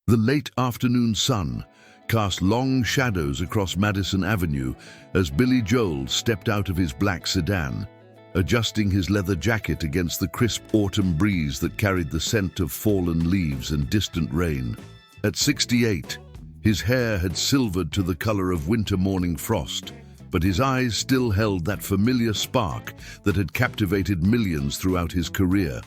The late afternoon sun cast long shadows across Madison Avenue as Billy Joel stepped out of his black sedan, adjusting his leather jacket against the crisp autumn breeze that carried the scent of fallen leaves and distant rain. At 68, his hair had silvered to the color of winter morning frost, but his eyes still held that familiar spark that had captivated millions throughout his career,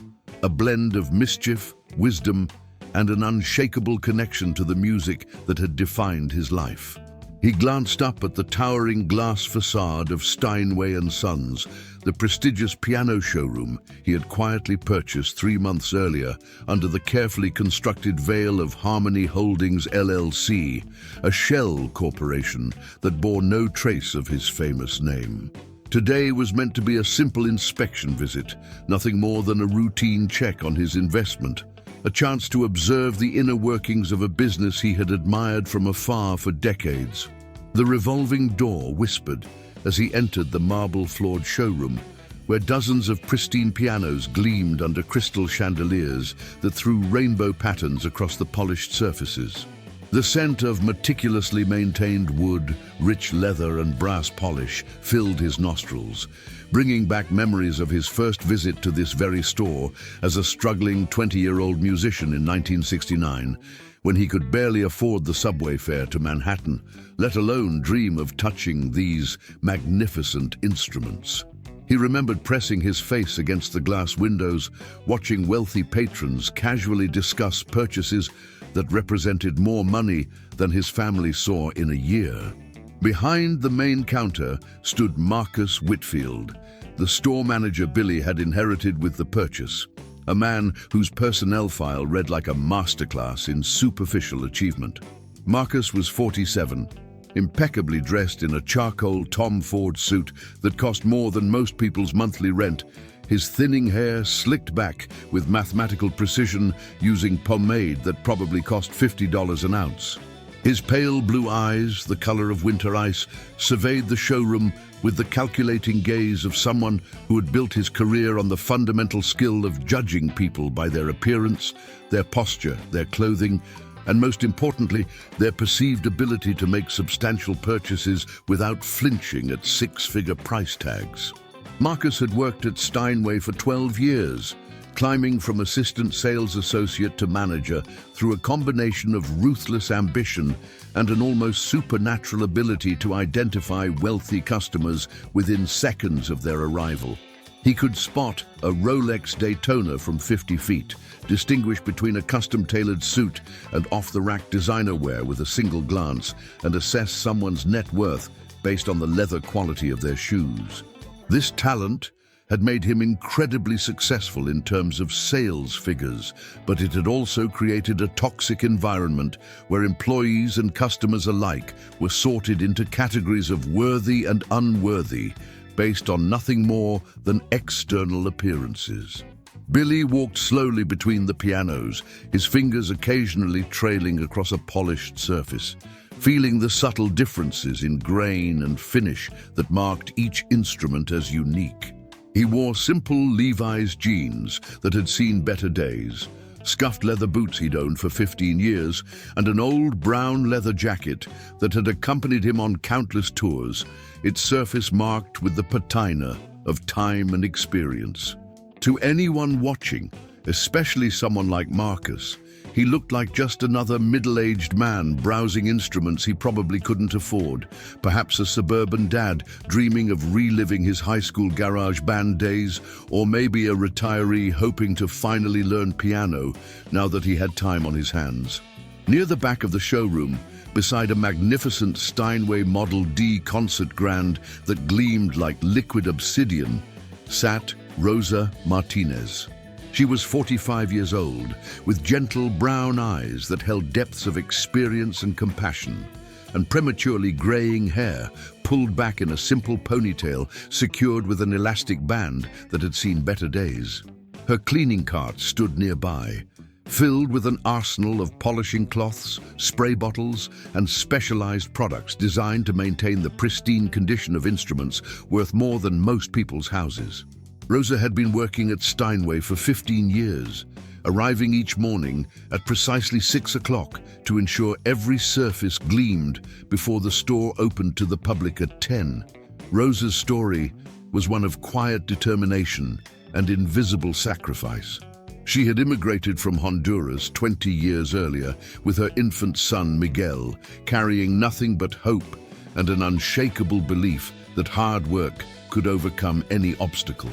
a blend of mischief, wisdom, and an unshakable connection to the music that had defined his life. He glanced up at the towering glass facade of Steinway & Sons, the prestigious piano showroom he had quietly purchased 3 months earlier under the carefully constructed veil of Harmony Holdings LLC, a shell corporation that bore no trace of his famous name. Today was meant to be a simple inspection visit, nothing more than a routine check on his investment, a chance to observe the inner workings of a business he had admired from afar for decades. The revolving door whispered as he entered the marble-floored showroom, where dozens of pristine pianos gleamed under crystal chandeliers that threw rainbow patterns across the polished surfaces. The scent of meticulously maintained wood, rich leather, and brass polish filled his nostrils, bringing back memories of his first visit to this very store as a struggling 20-year-old musician in 1969, when he could barely afford the subway fare to Manhattan, let alone dream of touching these magnificent instruments. He remembered pressing his face against the glass windows, watching wealthy patrons casually discuss purchases that represented more money than his family saw in a year. Behind the main counter stood Marcus Whitfield, the store manager Billy had inherited with the purchase, a man whose personnel file read like a masterclass in superficial achievement. Marcus was 47, impeccably dressed in a charcoal Tom Ford suit that cost more than most people's monthly rent, his thinning hair slicked back with mathematical precision using pomade that probably cost $50 an ounce. His pale blue eyes, the color of winter ice, surveyed the showroom with the calculating gaze of someone who had built his career on the fundamental skill of judging people by their appearance, their posture, their clothing, and most importantly, their perceived ability to make substantial purchases without flinching at six-figure price tags. Marcus had worked at Steinway for 12 years, climbing from assistant sales associate to manager through a combination of ruthless ambition and an almost supernatural ability to identify wealthy customers within seconds of their arrival. He could spot a Rolex Daytona from 50 feet, distinguish between a custom-tailored suit and off-the-rack designer wear with a single glance, and assess someone's net worth based on the leather quality of their shoes. This talent had made him incredibly successful in terms of sales figures, but it had also created a toxic environment where employees and customers alike were sorted into categories of worthy and unworthy based on nothing more than external appearances. Billy walked slowly between the pianos, his fingers occasionally trailing across a polished surface, feeling the subtle differences in grain and finish that marked each instrument as unique. He wore simple Levi's jeans that had seen better days, scuffed leather boots he'd owned for 15 years, and an old brown leather jacket that had accompanied him on countless tours, its surface marked with the patina of time and experience. To anyone watching, especially someone like Marcus, he looked like just another middle-aged man browsing instruments he probably couldn't afford, perhaps a suburban dad dreaming of reliving his high school garage band days, or maybe a retiree hoping to finally learn piano now that he had time on his hands. Near the back of the showroom, beside a magnificent Steinway Model D concert grand that gleamed like liquid obsidian, sat Rosa Martinez. She was 45 years old, with gentle brown eyes that held depths of experience and compassion, and prematurely graying hair pulled back in a simple ponytail secured with an elastic band that had seen better days. Her cleaning cart stood nearby, filled with an arsenal of polishing cloths, spray bottles, and specialized products designed to maintain the pristine condition of instruments worth more than most people's houses. Rosa had been working at Steinway for 15 years, arriving each morning at precisely 6 o'clock to ensure every surface gleamed before the store opened to the public at 10. Rosa's story was one of quiet determination and invisible sacrifice. She had immigrated from Honduras 20 years earlier with her infant son Miguel, carrying nothing but hope and an unshakable belief that hard work could overcome any obstacle.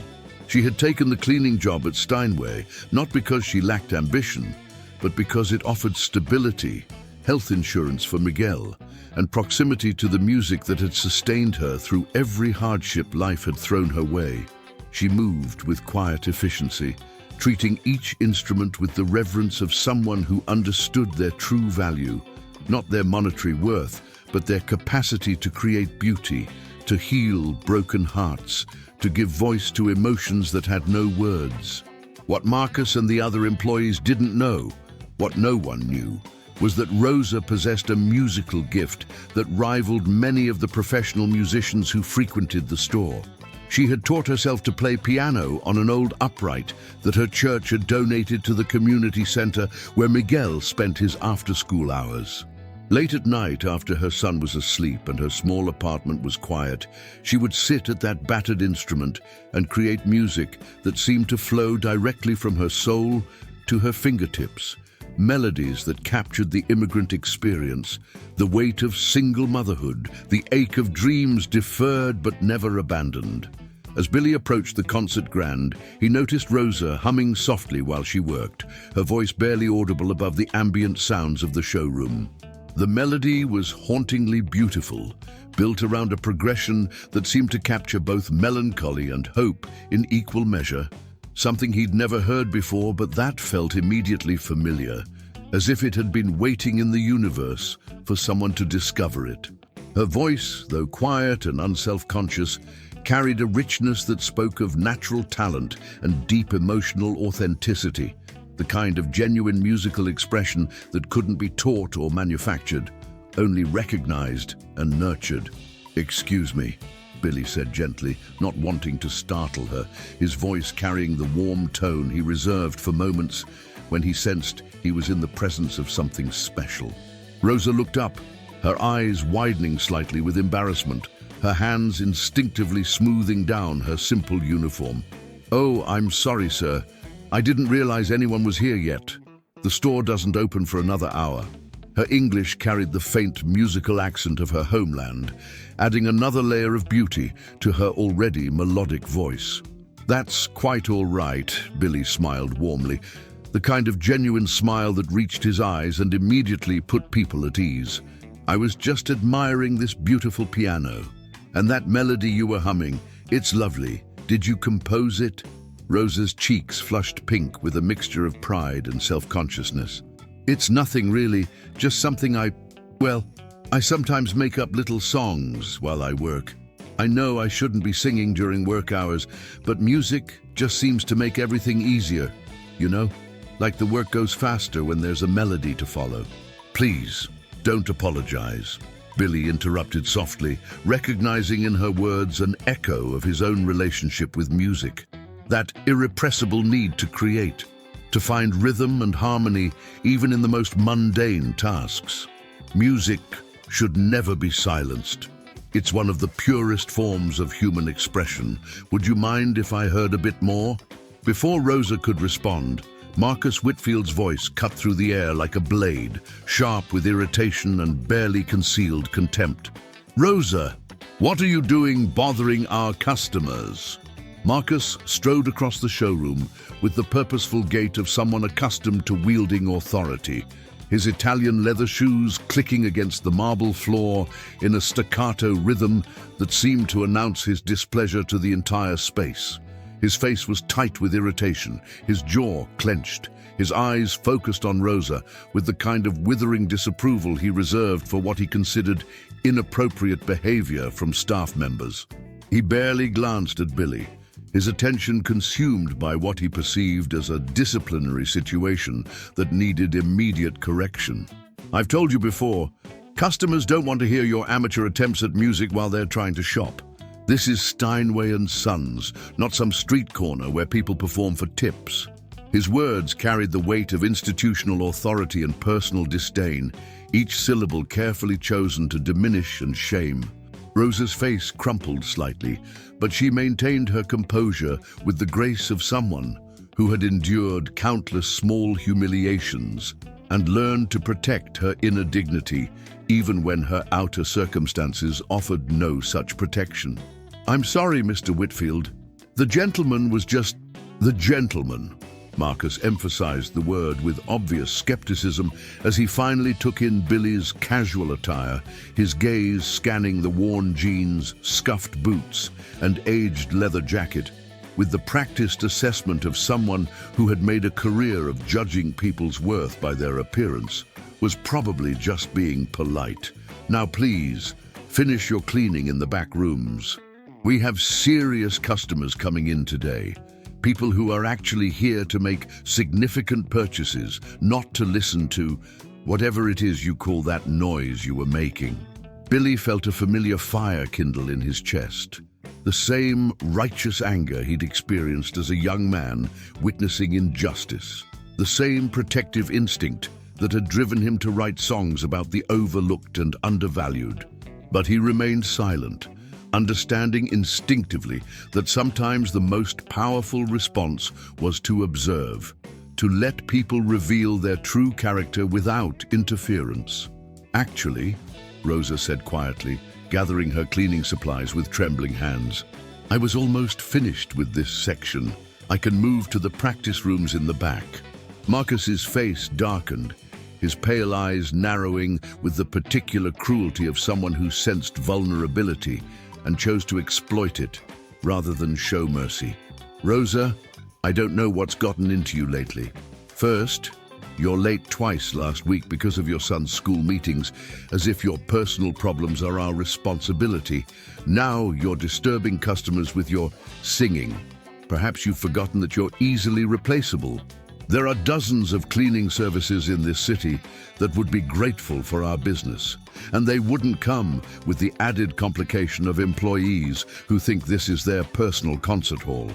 She had taken the cleaning job at Steinway, not because she lacked ambition, but because it offered stability, health insurance for Miguel, and proximity to the music that had sustained her through every hardship life had thrown her way. She moved with quiet efficiency, treating each instrument with the reverence of someone who understood their true value, not their monetary worth, but their capacity to create beauty, to heal broken hearts, to give voice to emotions that had no words. What Marcus and the other employees didn't know, what no one knew, was that Rosa possessed a musical gift that rivaled many of the professional musicians who frequented the store. She had taught herself to play piano on an old upright that her church had donated to the community center where Miguel spent his after-school hours. Late at night, after her son was asleep and her small apartment was quiet, she would sit at that battered instrument and create music that seemed to flow directly from her soul to her fingertips. Melodies that captured the immigrant experience, the weight of single motherhood, the ache of dreams deferred but never abandoned. As Billy approached the concert grand, he noticed Rosa humming softly while she worked, her voice barely audible above the ambient sounds of the showroom. The melody was hauntingly beautiful, built around a progression that seemed to capture both melancholy and hope in equal measure. Something he'd never heard before, but that felt immediately familiar, as if it had been waiting in the universe for someone to discover it. Her voice, though quiet and unself-conscious, carried a richness that spoke of natural talent and deep emotional authenticity, the kind of genuine musical expression that couldn't be taught or manufactured, only recognized and nurtured. "Excuse me," Billy said gently, not wanting to startle her, his voice carrying the warm tone he reserved for moments when he sensed he was in the presence of something special. Rosa looked up, her eyes widening slightly with embarrassment, her hands instinctively smoothing down her simple uniform. "Oh, I'm sorry, sir. I didn't realize anyone was here yet. The store doesn't open for another hour." Her English carried the faint musical accent of her homeland, adding another layer of beauty to her already melodic voice. "That's quite all right," Billy smiled warmly, the kind of genuine smile that reached his eyes and immediately put people at ease. "I was just admiring this beautiful piano. And that melody you were humming, it's lovely. Did you compose it?" Rosa's cheeks flushed pink with a mixture of pride and self-consciousness. "It's nothing really, just something I sometimes make up little songs while I work. I know I shouldn't be singing during work hours, but music just seems to make everything easier, you know? Like the work goes faster when there's a melody to follow." "Please, don't apologize," Billy interrupted softly, recognizing in her words an echo of his own relationship with music. That irrepressible need to create, to find rhythm and harmony even in the most mundane tasks. Music should never be silenced. It's one of the purest forms of human expression. Would you mind if I heard a bit more? Before Rosa could respond, Marcus Whitfield's voice cut through the air like a blade, sharp with irritation and barely concealed contempt. "Rosa, what are you doing bothering our customers?" Marcus strode across the showroom with the purposeful gait of someone accustomed to wielding authority, his Italian leather shoes clicking against the marble floor in a staccato rhythm that seemed to announce his displeasure to the entire space. His face was tight with irritation, his jaw clenched, his eyes focused on Rosa with the kind of withering disapproval he reserved for what he considered inappropriate behavior from staff members. He barely glanced at Billy, his attention consumed by what he perceived as a disciplinary situation that needed immediate correction. "I've told you before, customers don't want to hear your amateur attempts at music while they're trying to shop. This is Steinway & Sons, not some street corner where people perform for tips." His words carried the weight of institutional authority and personal disdain, each syllable carefully chosen to diminish and shame. Rosa's face crumpled slightly, but she maintained her composure with the grace of someone who had endured countless small humiliations and learned to protect her inner dignity, even when her outer circumstances offered no such protection. "I'm sorry, Mr. Whitfield. The gentleman was just the gentleman." Marcus emphasized the word with obvious skepticism as he finally took in Billy's casual attire, his gaze scanning the worn jeans, scuffed boots, and aged leather jacket, with the practiced assessment of someone who had made a career of judging people's worth by their appearance, was probably just being polite. "Now please, finish your cleaning in the back rooms. We have serious customers coming in today. People who are actually here to make significant purchases, not to listen to whatever it is you call that noise you were making." Billy felt a familiar fire kindle in his chest. The same righteous anger he'd experienced as a young man witnessing injustice. The same protective instinct that had driven him to write songs about the overlooked and undervalued. But he remained silent, understanding instinctively that sometimes the most powerful response was to observe, to let people reveal their true character without interference. "Actually," Rosa said quietly, gathering her cleaning supplies with trembling hands, "I was almost finished with this section. I can move to the practice rooms in the back." Marcus's face darkened, his pale eyes narrowing with the particular cruelty of someone who sensed vulnerability and chose to exploit it rather than show mercy. "Rosa, I don't know what's gotten into you lately. First, you're late twice last week because of your son's school meetings, as if your personal problems are our responsibility. Now you're disturbing customers with your singing. Perhaps you've forgotten that you're easily replaceable. There are dozens of cleaning services in this city that would be grateful for our business, and they wouldn't come with the added complication of employees who think this is their personal concert hall."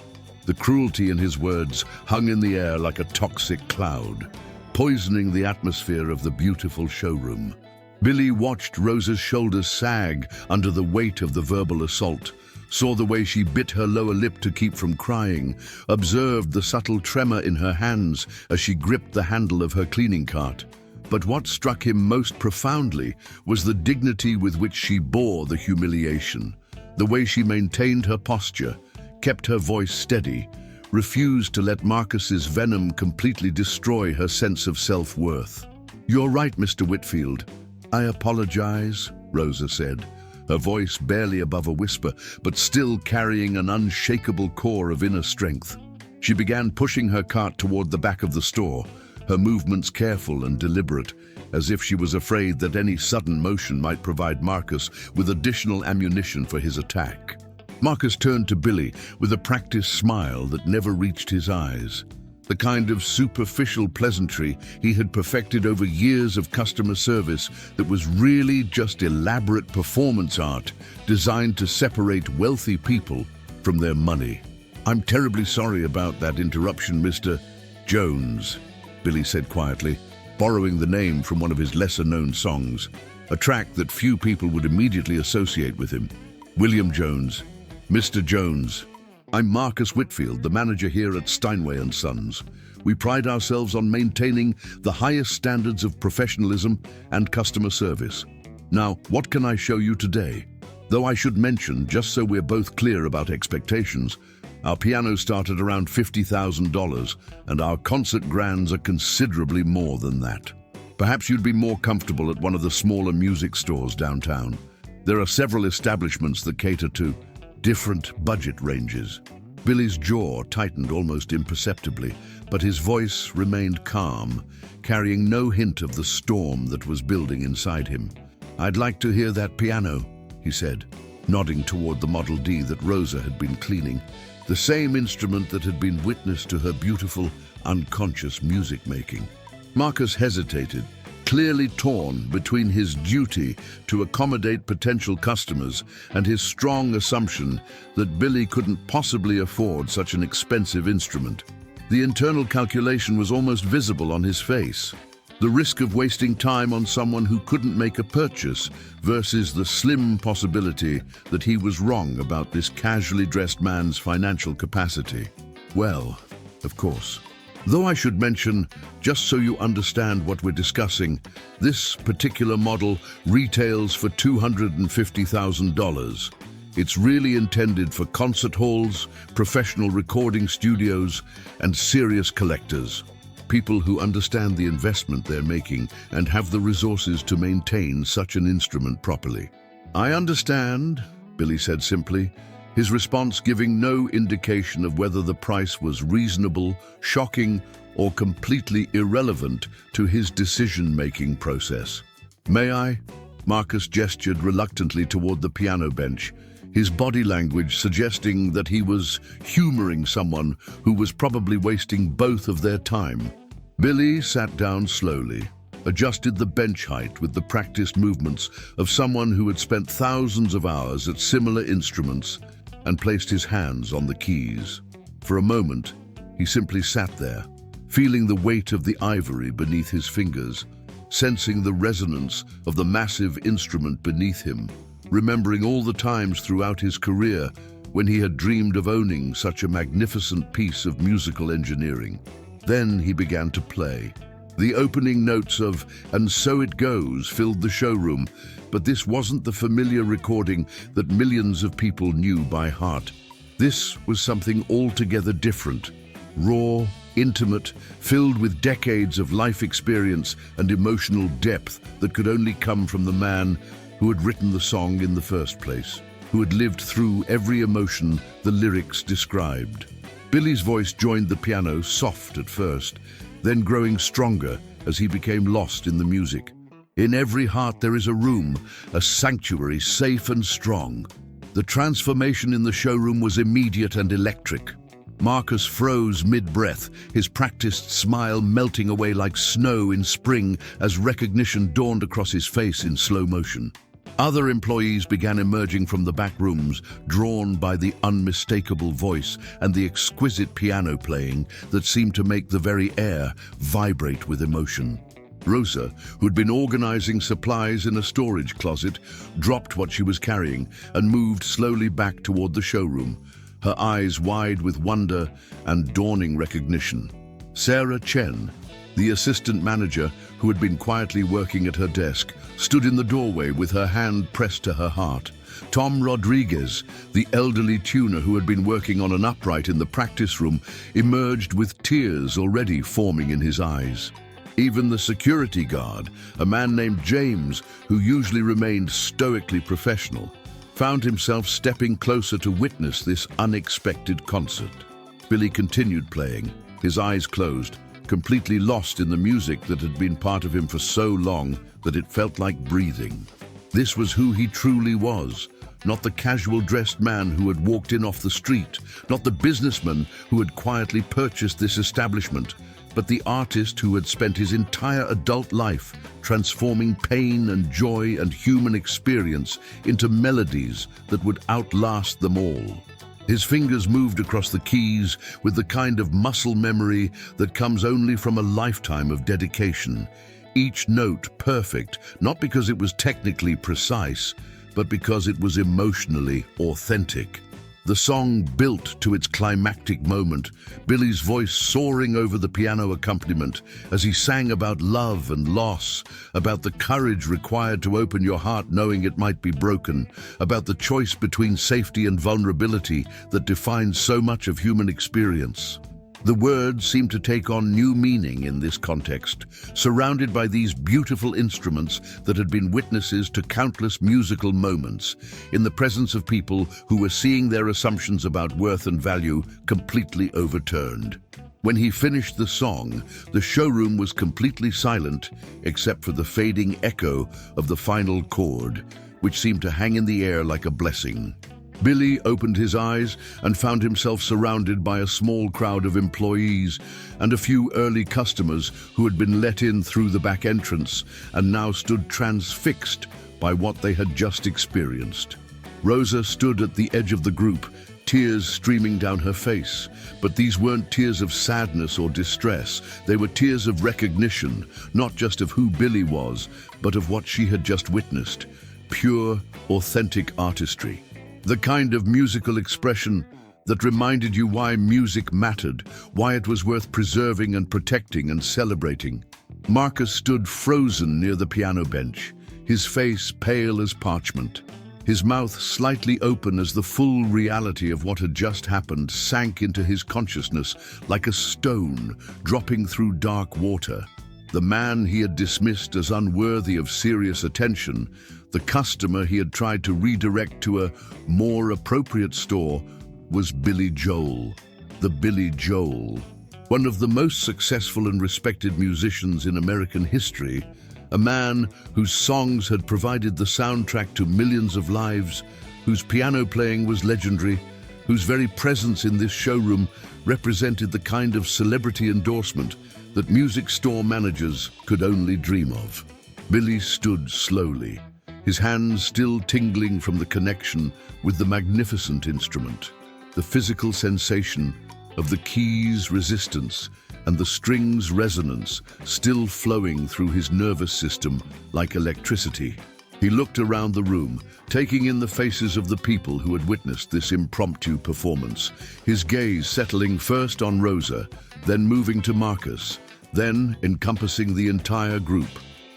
The cruelty in his words hung in the air like a toxic cloud, poisoning the atmosphere of the beautiful showroom. Billy watched Rosa's shoulders sag under the weight of the verbal assault, saw the way she bit her lower lip to keep from crying, observed the subtle tremor in her hands as she gripped the handle of her cleaning cart. But what struck him most profoundly was the dignity with which she bore the humiliation, the way she maintained her posture, kept her voice steady, refused to let Marcus's venom completely destroy her sense of self-worth. "You're right, Mr. Whitfield. I apologize," Rosa said, her voice barely above a whisper, but still carrying an unshakable core of inner strength. She began pushing her cart toward the back of the store, her movements careful and deliberate, as if she was afraid that any sudden motion might provide Marcus with additional ammunition for his attack. Marcus turned to Billy with a practiced smile that never reached his eyes. The kind of superficial pleasantry he had perfected over years of customer service that was really just elaborate performance art designed to separate wealthy people from their money. "I'm terribly sorry about that interruption, Mr. Jones," Billy said quietly, borrowing the name from one of his lesser-known songs, a track that few people would immediately associate with him. "William Jones. Mr. Jones. I'm Marcus Whitfield, the manager here at Steinway & Sons. We pride ourselves on maintaining the highest standards of professionalism and customer service. Now, what can I show you today? Though I should mention, just so we're both clear about expectations, our pianos start at around $50,000, and our concert grands are considerably more than that. Perhaps you'd be more comfortable at one of the smaller music stores downtown. There are several establishments that cater to different budget ranges." Billy's jaw tightened almost imperceptibly, but his voice remained calm, carrying no hint of the storm that was building inside him. "I'd like to hear that piano," he said, nodding toward the Model D that Rosa had been cleaning, the same instrument that had been witness to her beautiful, unconscious music making. Marcus hesitated, clearly torn between his duty to accommodate potential customers and his strong assumption that Billy couldn't possibly afford such an expensive instrument. The internal calculation was almost visible on his face. The risk of wasting time on someone who couldn't make a purchase versus the slim possibility that he was wrong about this casually dressed man's financial capacity. Well, of course. Though I should mention, just so you understand what we're discussing, this particular model retails for $250,000. It's really intended for concert halls, professional recording studios, and serious collectors. People who understand the investment they're making and have the resources to maintain such an instrument properly. "I understand," Billy said simply, his response giving no indication of whether the price was reasonable, shocking, or completely irrelevant to his decision-making process. "May I?" Marcus gestured reluctantly toward the piano bench, his body language suggesting that he was humoring someone who was probably wasting both of their time. Billy sat down slowly, adjusted the bench height with the practiced movements of someone who had spent thousands of hours at similar instruments, and placed his hands on the keys. For a moment, he simply sat there, feeling the weight of the ivory beneath his fingers, sensing the resonance of the massive instrument beneath him, remembering all the times throughout his career when he had dreamed of owning such a magnificent piece of musical engineering. Then he began to play. The opening notes of "And So It Goes" filled the showroom, but this wasn't the familiar recording that millions of people knew by heart. This was something altogether different, raw, intimate, filled with decades of life experience and emotional depth that could only come from the man who had written the song in the first place, who had lived through every emotion the lyrics described. Billy's voice joined the piano, soft at first, then growing stronger as he became lost in the music. "In every heart there is a room, a sanctuary safe and strong." The transformation in the showroom was immediate and electric. Marcus froze mid-breath, his practiced smile melting away like snow in spring as recognition dawned across his face in slow motion. Other employees began emerging from the back rooms, drawn by the unmistakable voice and the exquisite piano playing that seemed to make the very air vibrate with emotion. Rosa, who'd been organizing supplies in a storage closet, dropped what she was carrying and moved slowly back toward the showroom, her eyes wide with wonder and dawning recognition. Sarah Chen, the assistant manager who had been quietly working at her desk, stood in the doorway with her hand pressed to her heart. Tom Rodriguez, the elderly tuner who had been working on an upright in the practice room, emerged with tears already forming in his eyes. Even the security guard, a man named James, who usually remained stoically professional, found himself stepping closer to witness this unexpected concert. Billy continued playing, his eyes closed, completely lost in the music that had been part of him for so long that it felt like breathing. This was who he truly was, not the casual-dressed man who had walked in off the street, not the businessman who had quietly purchased this establishment, but the artist who had spent his entire adult life transforming pain and joy and human experience into melodies that would outlast them all. His fingers moved across the keys with the kind of muscle memory that comes only from a lifetime of dedication. Each note perfect, not because it was technically precise, but because it was emotionally authentic. The song built to its climactic moment, Billy's voice soaring over the piano accompaniment as he sang about love and loss, about the courage required to open your heart knowing it might be broken, about the choice between safety and vulnerability that defines so much of human experience. The words seemed to take on new meaning in this context, surrounded by these beautiful instruments that had been witnesses to countless musical moments, in the presence of people who were seeing their assumptions about worth and value completely overturned. When he finished the song, the showroom was completely silent, except for the fading echo of the final chord, which seemed to hang in the air like a blessing. Billy opened his eyes and found himself surrounded by a small crowd of employees and a few early customers who had been let in through the back entrance and now stood transfixed by what they had just experienced. Rosa stood at the edge of the group, tears streaming down her face. But these weren't tears of sadness or distress. They were tears of recognition, not just of who Billie was, but of what she had just witnessed. Pure, authentic artistry. The kind of musical expression that reminded you why music mattered, why it was worth preserving and protecting and celebrating. Marcus stood frozen near the piano bench, his face pale as parchment, his mouth slightly open as the full reality of what had just happened sank into his consciousness like a stone dropping through dark water. The man he had dismissed as unworthy of serious attention, the customer he had tried to redirect to a more appropriate store, was Billy Joel. The Billy Joel, one of the most successful and respected musicians in American history, a man whose songs had provided the soundtrack to millions of lives, whose piano playing was legendary, whose very presence in this showroom represented the kind of celebrity endorsement that music store managers could only dream of. Billy stood slowly, his hands still tingling from the connection with the magnificent instrument. The physical sensation of the keys' resistance and the strings' resonance still flowing through his nervous system like electricity. He looked around the room, taking in the faces of the people who had witnessed this impromptu performance, his gaze settling first on Rosa, then moving to Marcus, then encompassing the entire group.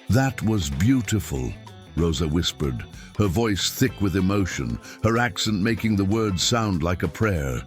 "That was beautiful," Rosa whispered, her voice thick with emotion, her accent making the words sound like a prayer.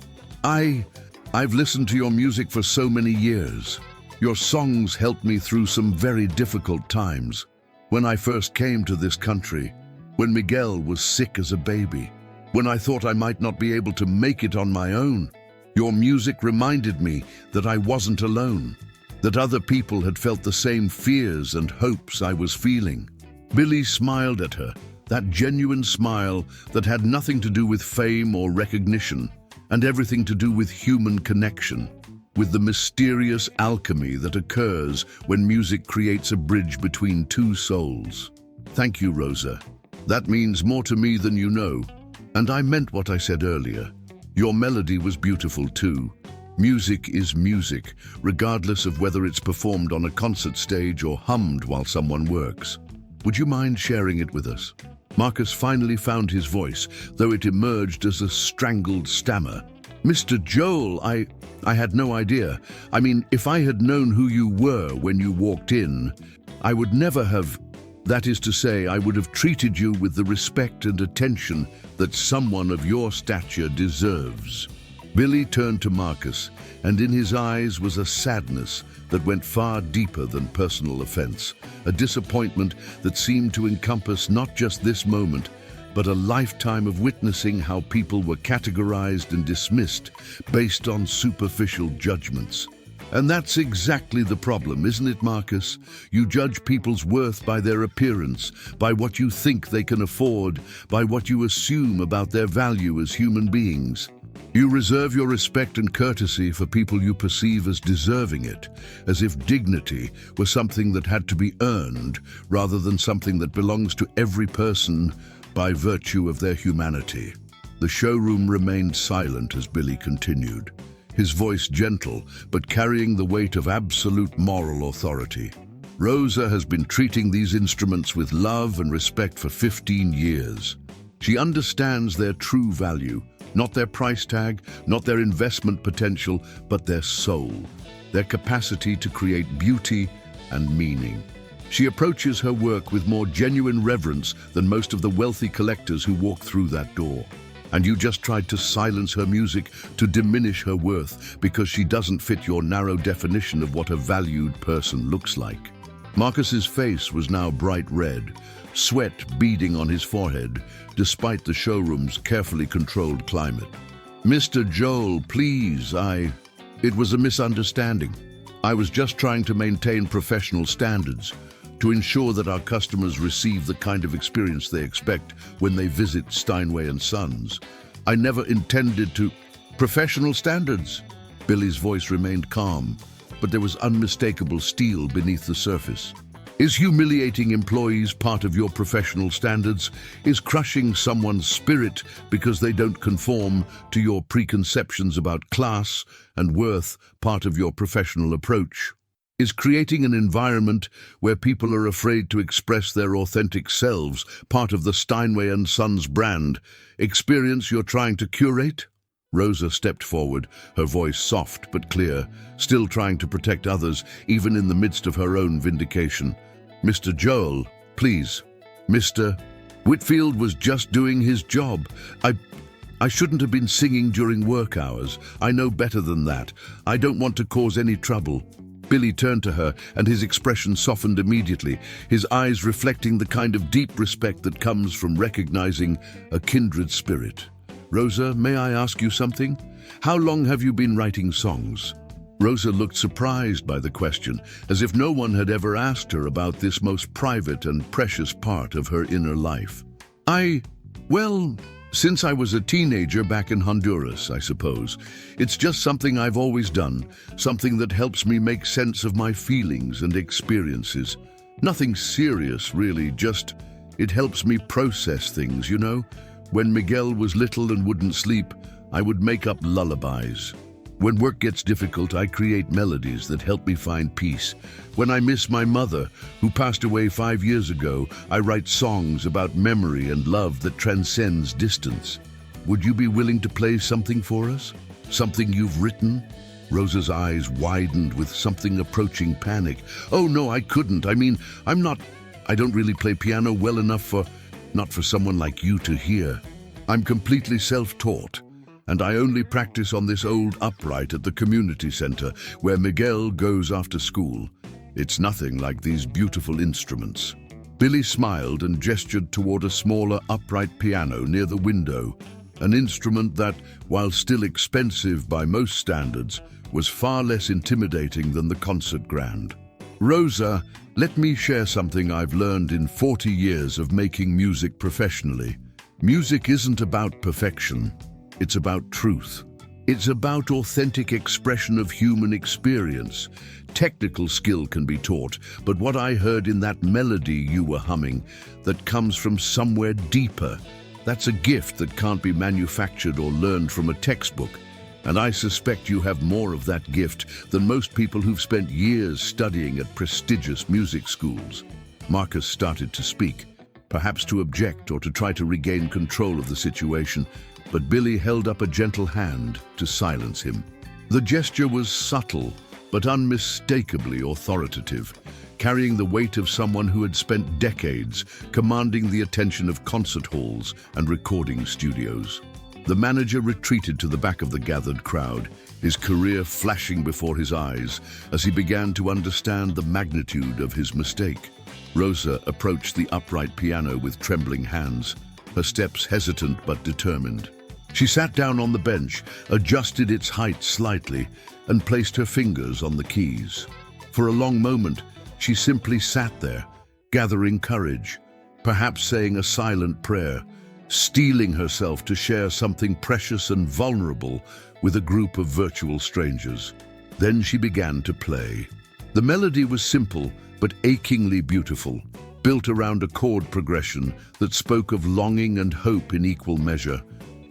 I've listened to your music for so many years. Your songs helped me through some very difficult times. When I first came to this country, when Miguel was sick as a baby, when I thought I might not be able to make it on my own, your music reminded me that I wasn't alone, that other people had felt the same fears and hopes I was feeling. Billy smiled at her, that genuine smile that had nothing to do with fame or recognition, and everything to do with human connection, with the mysterious alchemy that occurs when music creates a bridge between two souls. "Thank you, Rosa. That means more to me than you know. And I meant what I said earlier. Your melody was beautiful too. Music is music, regardless of whether it's performed on a concert stage or hummed while someone works. Would you mind sharing it with us?" Marcus finally found his voice, though it emerged as a strangled stammer. "Mr. Joel, I had no idea. I mean, if I had known who you were when you walked in, I would never have... That is to say, I would have treated you with the respect and attention that someone of your stature deserves." Billy turned to Marcus, and in his eyes was a sadness that went far deeper than personal offense, a disappointment that seemed to encompass not just this moment, but a lifetime of witnessing how people were categorized and dismissed based on superficial judgments. And that's exactly the problem, isn't it, Marcus? You judge people's worth by their appearance, by what you think they can afford, by what you assume about their value as human beings. You reserve your respect and courtesy for people you perceive as deserving it, as if dignity were something that had to be earned, rather than something that belongs to every person by virtue of their humanity. The showroom remained silent as Billy continued, his voice gentle, but carrying the weight of absolute moral authority. "Rosa has been treating these instruments with love and respect for 15 years. She understands their true value, not their price tag, not their investment potential, but their soul, their capacity to create beauty and meaning. She approaches her work with more genuine reverence than most of the wealthy collectors who walk through that door. And you just tried to silence her music, to diminish her worth, because she doesn't fit your narrow definition of what a valued person looks like." Marcus's face was now bright red, sweat beading on his forehead, despite the showroom's carefully controlled climate. "Mr. Joel, please, It was a misunderstanding. I was just trying to maintain professional standards, to ensure that our customers receive the kind of experience they expect when they visit Steinway & Sons. I never intended to..." "Professional standards?" Billy's voice remained calm, but there was unmistakable steel beneath the surface. Is humiliating employees part of your professional standards? Is crushing someone's spirit because they don't conform to your preconceptions about class and worth part of your professional approach? Is creating an environment where people are afraid to express their authentic selves part of the Steinway and Sons brand experience you're trying to curate? Rosa stepped forward, her voice soft but clear, still trying to protect others even in the midst of her own vindication. Mr. Joel, please. Mr. Whitfield was just doing his job. I shouldn't have been singing during work hours. I know better than that. I don't want to cause any trouble. Billy turned to her, and his expression softened immediately, his eyes reflecting the kind of deep respect that comes from recognizing a kindred spirit. Rosa, may I ask you something? How long have you been writing songs? Rosa looked surprised by the question, as if no one had ever asked her about this most private and precious part of her inner life. Well, since I was a teenager back in Honduras, I suppose. It's just something I've always done, something that helps me make sense of my feelings and experiences. Nothing serious, really, just it helps me process things, you know? When Miguel was little and wouldn't sleep, I would make up lullabies. When work gets difficult, I create melodies that help me find peace. When I miss my mother, who passed away 5 years ago, I write songs about memory and love that transcends distance. Would you be willing to play something for us? Something you've written? Rosa's eyes widened with something approaching panic. Oh no, I couldn't. I don't really play piano well enough not for someone like you to hear. I'm completely self-taught. And I only practice on this old upright at the community center where Miguel goes after school. It's nothing like these beautiful instruments. Billy smiled and gestured toward a smaller upright piano near the window, an instrument that, while still expensive by most standards, was far less intimidating than the concert grand. Rosa, let me share something I've learned in 40 years of making music professionally. Music isn't about perfection. It's about truth. It's about authentic expression of human experience. Technical skill can be taught, but what I heard in that melody you were humming, that comes from somewhere deeper, that's a gift that can't be manufactured or learned from a textbook. And I suspect you have more of that gift than most people who've spent years studying at prestigious music schools. Marcus started to speak, perhaps to object or to try to regain control of the situation, but Billy held up a gentle hand to silence him. The gesture was subtle, but unmistakably authoritative, carrying the weight of someone who had spent decades commanding the attention of concert halls and recording studios. The manager retreated to the back of the gathered crowd, his career flashing before his eyes as he began to understand the magnitude of his mistake. Rosa approached the upright piano with trembling hands, her steps hesitant but determined. She sat down on the bench, adjusted its height slightly, and placed her fingers on the keys. For a long moment, she simply sat there, gathering courage, perhaps saying a silent prayer, steeling herself to share something precious and vulnerable with a group of virtual strangers. Then she began to play. The melody was simple, but achingly beautiful, built around a chord progression that spoke of longing and hope in equal measure,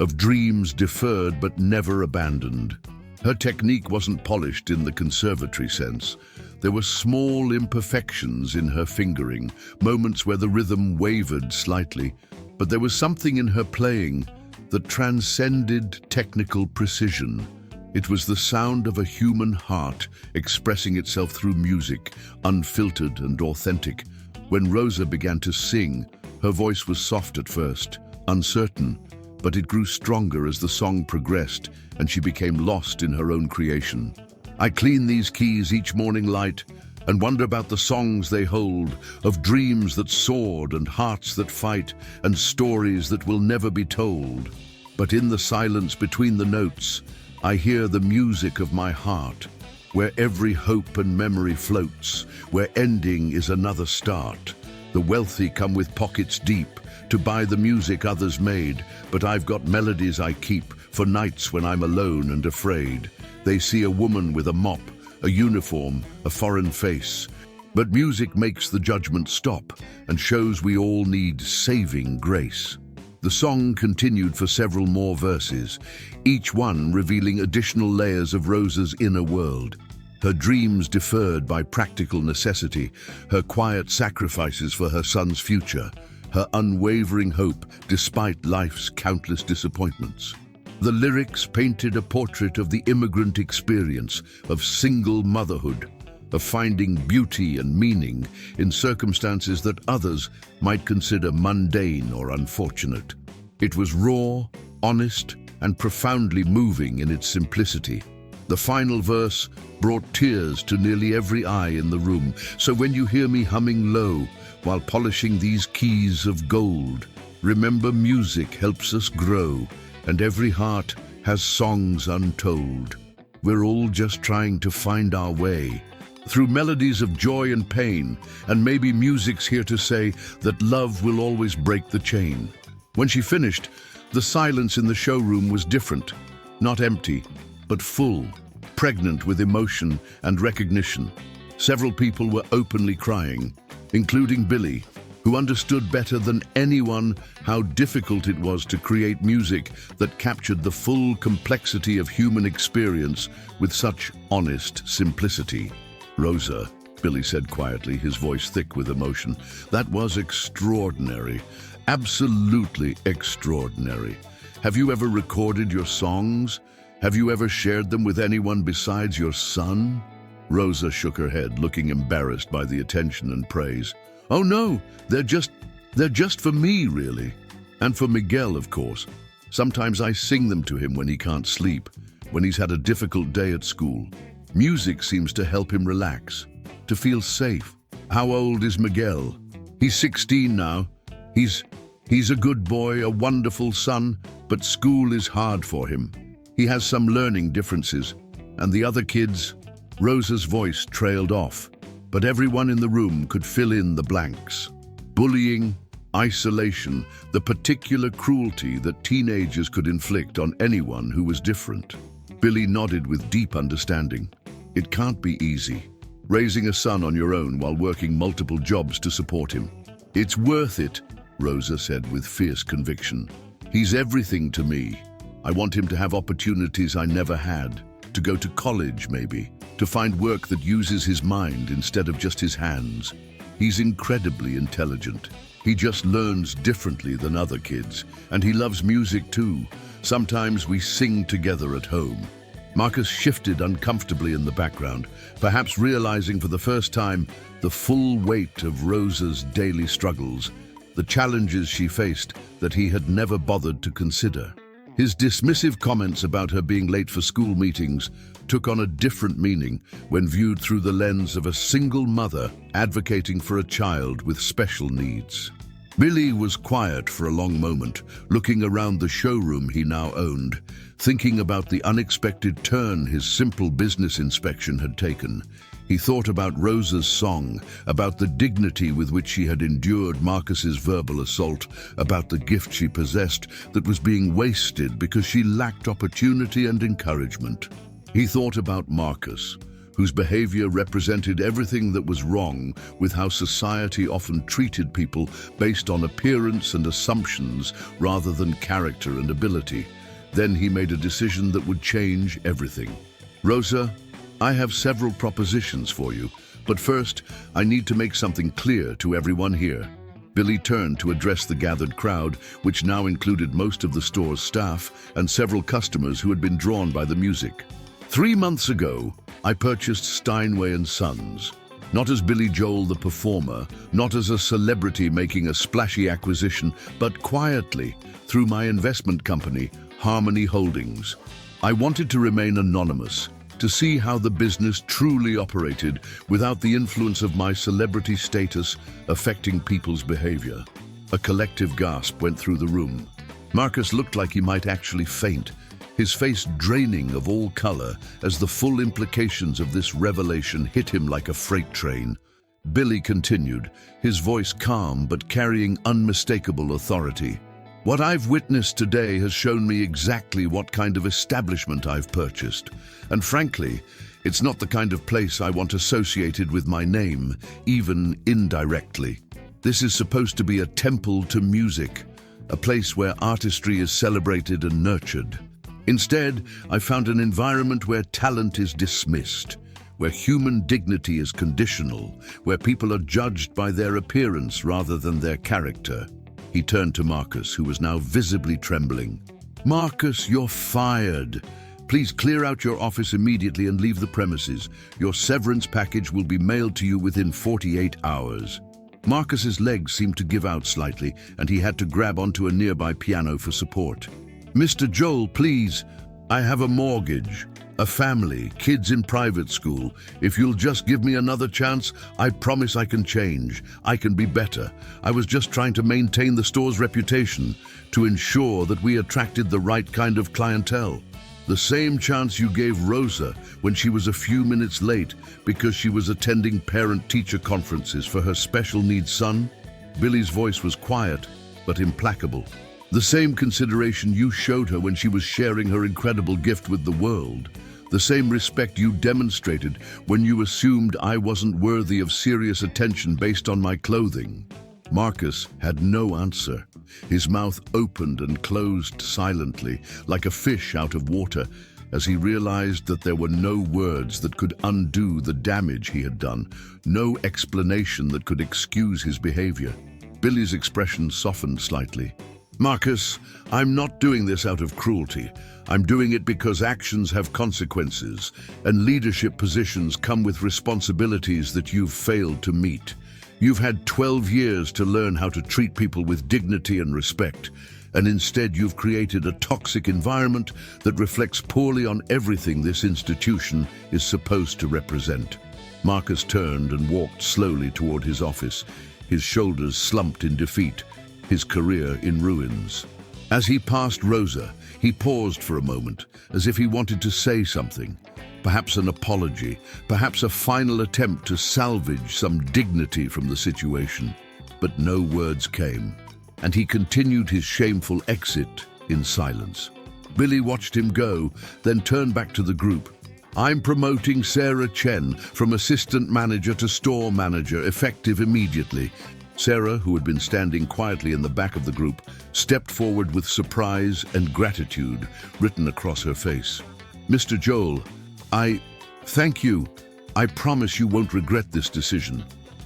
of dreams deferred but never abandoned. Her technique wasn't polished in the conservatory sense. There were small imperfections in her fingering, moments where the rhythm wavered slightly, but there was something in her playing that transcended technical precision. It was the sound of a human heart expressing itself through music, unfiltered and authentic. When Rosa began to sing, her voice was soft at first, uncertain, but it grew stronger as the song progressed and she became lost in her own creation. I clean these keys each morning light and wonder about the songs they hold, of dreams that soared and hearts that fight and stories that will never be told. But in the silence between the notes, I hear the music of my heart, where every hope and memory floats, where ending is another start. The wealthy come with pockets deep to buy the music others made, but I've got melodies I keep for nights when I'm alone and afraid. They see a woman with a mop, a uniform, a foreign face. But music makes the judgment stop and shows we all need saving grace. The song continued for several more verses, each one revealing additional layers of Rosa's inner world. Her dreams deferred by practical necessity, her quiet sacrifices for her son's future, her unwavering hope despite life's countless disappointments. The lyrics painted a portrait of the immigrant experience, of single motherhood, of finding beauty and meaning in circumstances that others might consider mundane or unfortunate. It was raw, honest, and profoundly moving in its simplicity. The final verse brought tears to nearly every eye in the room, so when you hear me humming low while polishing these keys of gold, remember music helps us grow, and every heart has songs untold. We're all just trying to find our way through melodies of joy and pain, and maybe music's here to say that love will always break the chain. When she finished, the silence in the showroom was different, not empty, but full, pregnant with emotion and recognition. Several people were openly crying, including Billy, who understood better than anyone how difficult it was to create music that captured the full complexity of human experience with such honest simplicity. "Rosa," Billy said quietly, his voice thick with emotion, "that was extraordinary, absolutely extraordinary. Have you ever recorded your songs? Have you ever shared them with anyone besides your son?" Rosa shook her head, looking embarrassed by the attention and praise. "Oh no, they're just for me, really. And for Miguel, of course. Sometimes I sing them to him when he can't sleep, when he's had a difficult day at school. Music seems to help him relax, to feel safe." "How old is Miguel?" "He's 16 now. He's a good boy, a wonderful son, but school is hard for him. He has some learning differences. And the other kids?" Rosa's voice trailed off, but everyone in the room could fill in the blanks. Bullying, isolation, the particular cruelty that teenagers could inflict on anyone who was different. Billy nodded with deep understanding. "It can't be easy, raising a son on your own while working multiple jobs to support him." "It's worth it," Rosa said with fierce conviction. "He's everything to me. I want him to have opportunities I never had, to go to college maybe, to find work that uses his mind instead of just his hands. He's incredibly intelligent. He just learns differently than other kids, and he loves music too. Sometimes we sing together at home." Marcus shifted uncomfortably in the background, perhaps realizing for the first time the full weight of Rosa's daily struggles, the challenges she faced that he had never bothered to consider. His dismissive comments about her being late for school meetings took on a different meaning when viewed through the lens of a single mother advocating for a child with special needs. Billy was quiet for a long moment, looking around the showroom he now owned, thinking about the unexpected turn his simple business inspection had taken. He thought about Rosa's song, about the dignity with which she had endured Marcus's verbal assault, about the gift she possessed that was being wasted because she lacked opportunity and encouragement. He thought about Marcus, whose behavior represented everything that was wrong with how society often treated people based on appearance and assumptions rather than character and ability. Then he made a decision that would change everything. "Rosa, I have several propositions for you, but first, I need to make something clear to everyone here." Billy turned to address the gathered crowd, which now included most of the store's staff and several customers who had been drawn by the music. 3 months ago, I purchased Steinway & Sons, not as Billy Joel the performer, not as a celebrity making a splashy acquisition, but quietly through my investment company, Harmony Holdings. I wanted to remain anonymous, to see how the business truly operated without the influence of my celebrity status affecting people's behavior. A collective gasp went through the room. Marcus looked like he might actually faint, his face draining of all color as the full implications of this revelation hit him like a freight train. Billy continued, his voice calm but carrying unmistakable authority. "What I've witnessed today has shown me exactly what kind of establishment I've purchased. And frankly, It's not the kind of place I want associated with my name, even indirectly. This is supposed to be a temple to music, a place where artistry is celebrated and nurtured. Instead, I found an environment where talent is dismissed, where human dignity is conditional, where people are judged by their appearance rather than their character. He turned to Marcus, who was now visibly trembling. "Marcus, you're fired. Please clear out your office immediately and leave the premises. Your severance package will be mailed to you within 48 hours. Marcus's legs seemed to give out slightly, and he had to grab onto a nearby piano for support. "Mr. Joel, please. I have a mortgage, a family, kids in private school. If you'll just give me another chance, I promise I can change. I can be better. I was just trying to maintain the store's reputation, to ensure that we attracted the right kind of clientele. The same chance you gave Rosa when she was a few minutes late because she was attending parent-teacher conferences for her special needs son." Billy's voice was quiet but implacable. "The same consideration you showed her when she was sharing her incredible gift with the world. The same respect you demonstrated when you assumed I wasn't worthy of serious attention based on my clothing." Marcus had no answer. His mouth opened and closed silently, like a fish out of water, as he realized that there were no words that could undo the damage he had done, no explanation that could excuse his behavior. Billy's expression softened slightly. "Marcus, I'm not doing this out of cruelty. I'm doing it because actions have consequences, and leadership positions come with responsibilities that you've failed to meet. You've had 12 years to learn how to treat people with dignity and respect, and instead you've created a toxic environment that reflects poorly on everything this institution is supposed to represent." Marcus turned and walked slowly toward his office, his shoulders slumped in defeat, his career in ruins. As he passed Rosa, he paused for a moment, as if he wanted to say something. Perhaps an apology, perhaps a final attempt to salvage some dignity from the situation. But no words came, and he continued his shameful exit in silence. Billy watched him go, then turned back to the group. "I'm promoting Sarah Chen from assistant manager to store manager, effective immediately." Sarah, who had been standing quietly in the back of the group, stepped forward with surprise and gratitude written across her face. "Mr. Joel, thank you. I promise you won't regret this decision.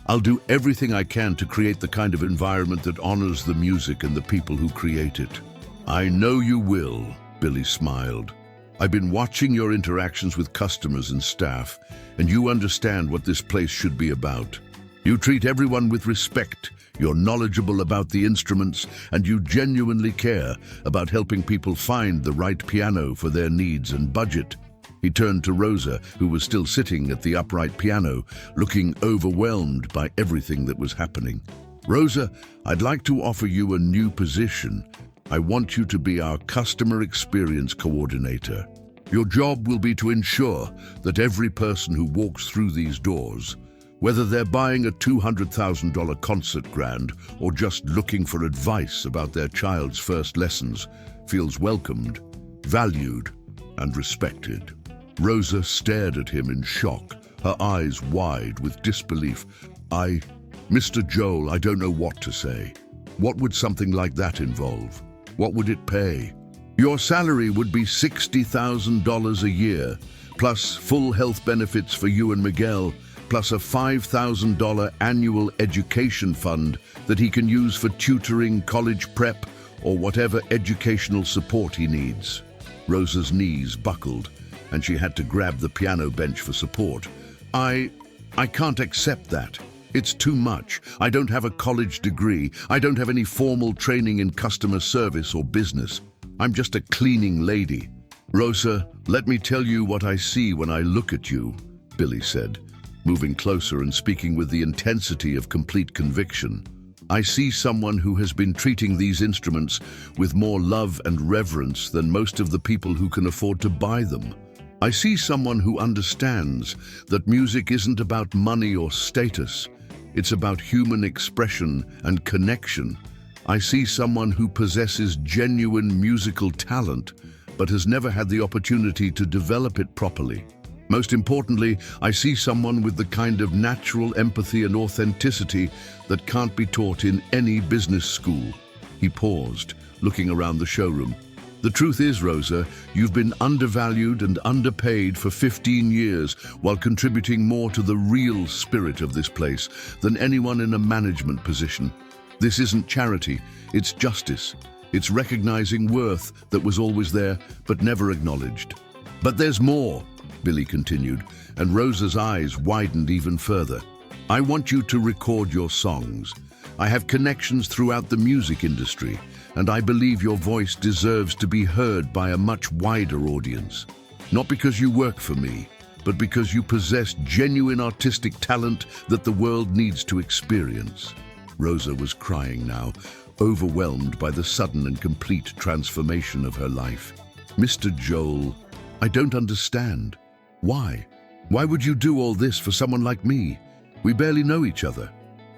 I'll do everything I can to create the kind of environment that honors the music and the people who create it." "I know you will," Billy smiled. "I've been watching your interactions with customers and staff, and you understand what this place should be about. You treat everyone with respect, you're knowledgeable about the instruments, and you genuinely care about helping people find the right piano for their needs and budget." He turned to Rosa, who was still sitting at the upright piano, looking overwhelmed by everything that was happening. "Rosa, I'd like to offer you a new position. I want you to be our customer experience coordinator. Your job will be to ensure that every person who walks through these doors, whether they're buying a $200,000 concert grand or just looking for advice about their child's first lessons, feels welcomed, valued, and respected." Rosa stared at him in shock, her eyes wide with disbelief. Mr. Joel, I don't know what to say. What would something like that involve? What would it pay?" "Your salary would be $60,000 a year, plus full health benefits for you and Miguel, plus a $5,000 annual education fund that he can use for tutoring, college prep, or whatever educational support he needs." Rosa's knees buckled, and she had to grab the piano bench for support. I can't accept that. It's too much. I don't have a college degree. I don't have any formal training in customer service or business. I'm just a cleaning lady." "Rosa, let me tell you what I see when I look at you," Billy said, moving closer and speaking with the intensity of complete conviction. "I see someone who has been treating these instruments with more love and reverence than most of the people who can afford to buy them. I see someone who understands that music isn't about money or status. It's about human expression and connection. I see someone who possesses genuine musical talent, but has never had the opportunity to develop it properly. Most importantly, I see someone with the kind of natural empathy and authenticity that can't be taught in any business school." He paused, looking around the showroom. "The truth is, Rosa, you've been undervalued and underpaid for 15 years while contributing more to the real spirit of this place than anyone in a management position. This isn't charity, it's justice. It's recognizing worth that was always there but never acknowledged." "But there's more," Billy continued, and Rosa's eyes widened even further. "I want you to record your songs. I have connections throughout the music industry, and I believe your voice deserves to be heard by a much wider audience. Not because you work for me, but because you possess genuine artistic talent that the world needs to experience." Rosa was crying now, overwhelmed by the sudden and complete transformation of her life. "Mr. Joel, I don't understand. Why? Why would you do all this for someone like me? We barely know each other."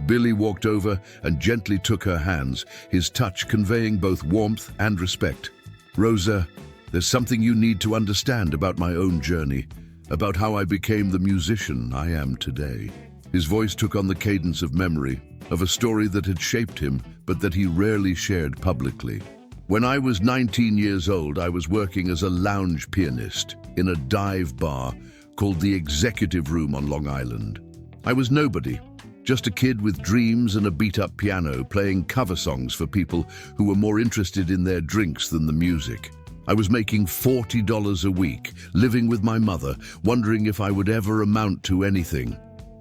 Billy walked over and gently took her hands, his touch conveying both warmth and respect. "Rosa, there's something you need to understand about my own journey, about how I became the musician I am today." His voice took on the cadence of memory, of a story that had shaped him, but that he rarely shared publicly. "When I was 19 years old, I was working as a lounge pianist in a dive bar called the Executive Room on Long Island. I was nobody. Just a kid with dreams and a beat-up piano playing cover songs for people who were more interested in their drinks than the music. I was making $40 a week, living with my mother, wondering if I would ever amount to anything."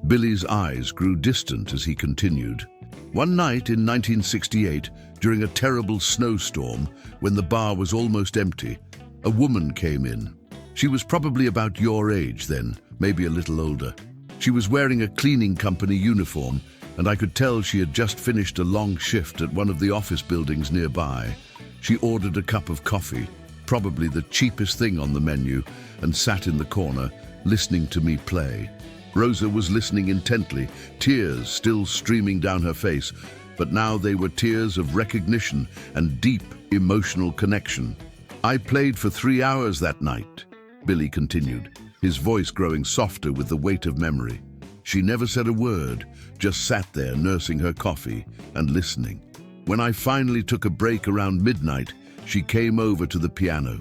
Billy's eyes grew distant as he continued. "One night in 1968, during a terrible snowstorm, when the bar was almost empty, a woman came in. She was probably about your age then, maybe a little older. She was wearing a cleaning company uniform, and I could tell she had just finished a long shift at one of the office buildings nearby. She ordered a cup of coffee, probably the cheapest thing on the menu, and sat in the corner, listening to me play. Rosa was listening intently, tears still streaming down her face, but now they were tears of recognition and deep emotional connection. I played for 3 hours that night," Billy continued, his voice growing softer with the weight of memory. "She never said a word, just sat there nursing her coffee and listening. When I finally took a break around midnight, she came over to the piano.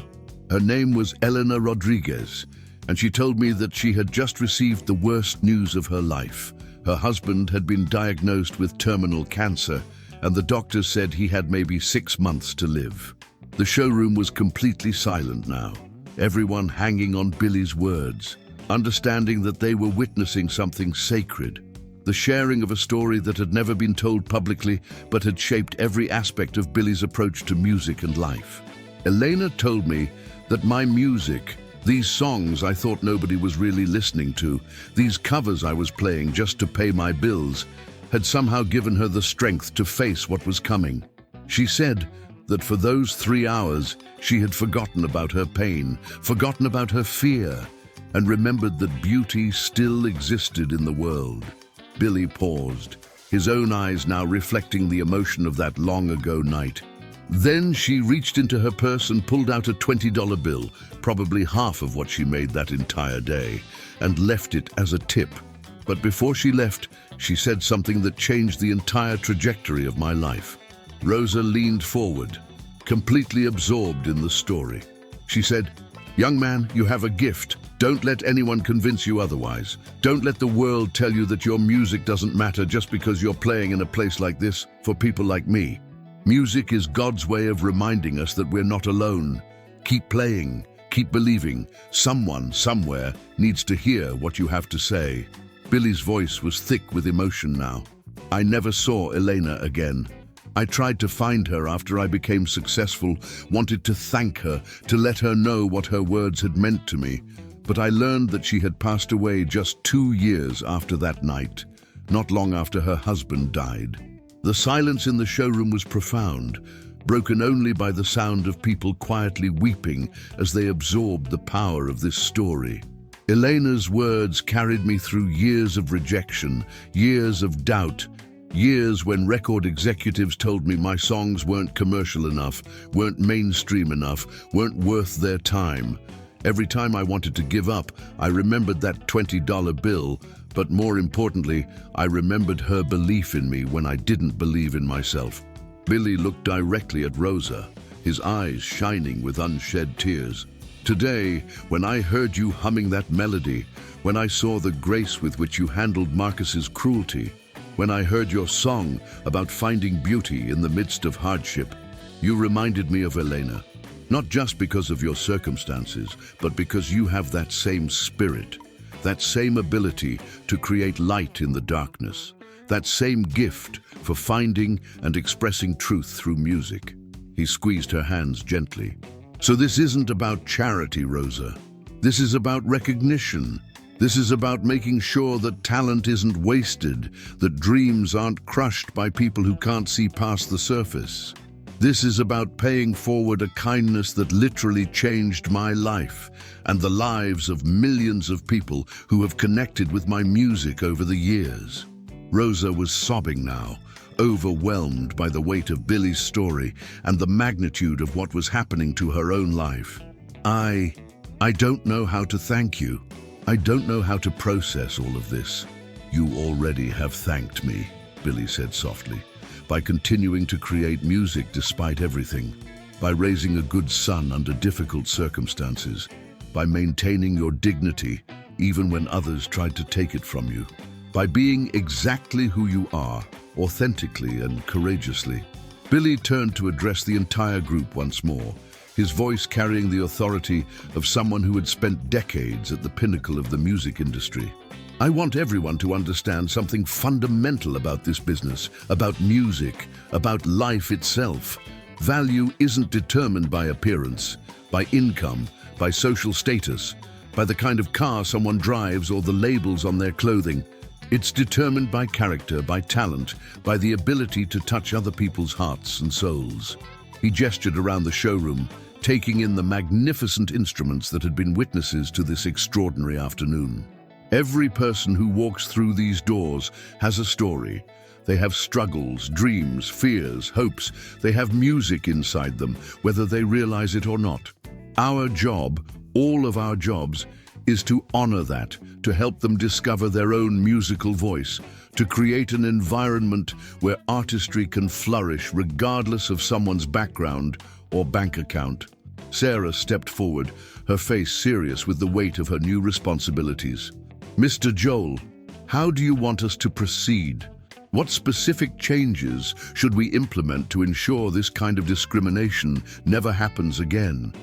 Her name was Elena Rodriguez, and she told me that she had just received the worst news of her life. Her husband had been diagnosed with terminal cancer, and the doctors said he had maybe 6 months to live." The showroom was completely silent now, everyone hanging on Billy's words, understanding that they were witnessing something sacred, the sharing of a story that had never been told publicly but had shaped every aspect of Billy's approach to music and life. "Elena told me that my music, these songs I thought nobody was really listening to, these covers I was playing just to pay my bills, had somehow given her the strength to face what was coming. She said that for those 3 hours she had forgotten about her pain, forgotten about her fear, and remembered that beauty still existed in the world." Billy paused, his own eyes now reflecting the emotion of that long-ago night. "Then she reached into her purse and pulled out a $20 bill, probably half of what she made that entire day, and left it as a tip. But before she left, she said something that changed the entire trajectory of my life." Rosa leaned forward, completely absorbed in the story. She said, "Young man, you have a gift. Don't let anyone convince you otherwise. Don't let the world tell you that your music doesn't matter just because you're playing in a place like this for people like me. Music is God's way of reminding us that we're not alone. Keep playing, keep believing. Someone, somewhere, needs to hear what you have to say." Billy's voice was thick with emotion now. "I never saw Elena again. I tried to find her after I became successful, wanted to thank her, to let her know what her words had meant to me. But I learned that she had passed away just 2 years after that night, not long after her husband died." The silence in the showroom was profound, broken only by the sound of people quietly weeping as they absorbed the power of this story. Elena's words carried me through years of rejection, years of doubt, years when record executives told me my songs weren't commercial enough, weren't mainstream enough, weren't worth their time. Every time I wanted to give up, I remembered that $20 bill, but more importantly, I remembered her belief in me when I didn't believe in myself. Billy looked directly at Rosa, his eyes shining with unshed tears. Today, when I heard you humming that melody, when I saw the grace with which you handled Marcus's cruelty, when I heard your song about finding beauty in the midst of hardship, you reminded me of Elena. Not just because of your circumstances, but because you have that same spirit, that same ability to create light in the darkness, that same gift for finding and expressing truth through music. He squeezed her hands gently. So this isn't about charity, Rosa. This is about recognition. This is about making sure that talent isn't wasted, that dreams aren't crushed by people who can't see past the surface. This is about paying forward a kindness that literally changed my life and the lives of millions of people who have connected with my music over the years. Rosa was sobbing now, overwhelmed by the weight of Billy's story and the magnitude of what was happening to her own life. I don't know how to thank you. I don't know how to process all of this. You already have thanked me, Billy said softly, by continuing to create music despite everything, by raising a good son under difficult circumstances, by maintaining your dignity even when others tried to take it from you, by being exactly who you are, authentically and courageously. Billy turned to address the entire group once more, his voice carrying the authority of someone who had spent decades at the pinnacle of the music industry. I want everyone to understand something fundamental about this business, about music, about life itself. Value isn't determined by appearance, by income, by social status, by the kind of car someone drives or the labels on their clothing. It's determined by character, by talent, by the ability to touch other people's hearts and souls. He gestured around the showroom, taking in the magnificent instruments that had been witnesses to this extraordinary afternoon. Every person who walks through these doors has a story. They have struggles, dreams, fears, hopes. They have music inside them, whether they realize it or not. Our job, all of our jobs, is to honor that, to help them discover their own musical voice, to create an environment where artistry can flourish regardless of someone's background or bank account. Sarah stepped forward, her face serious with the weight of her new responsibilities. Mr. Joel, how do you want us to proceed? What specific changes should we implement to ensure this kind of discrimination never happens again?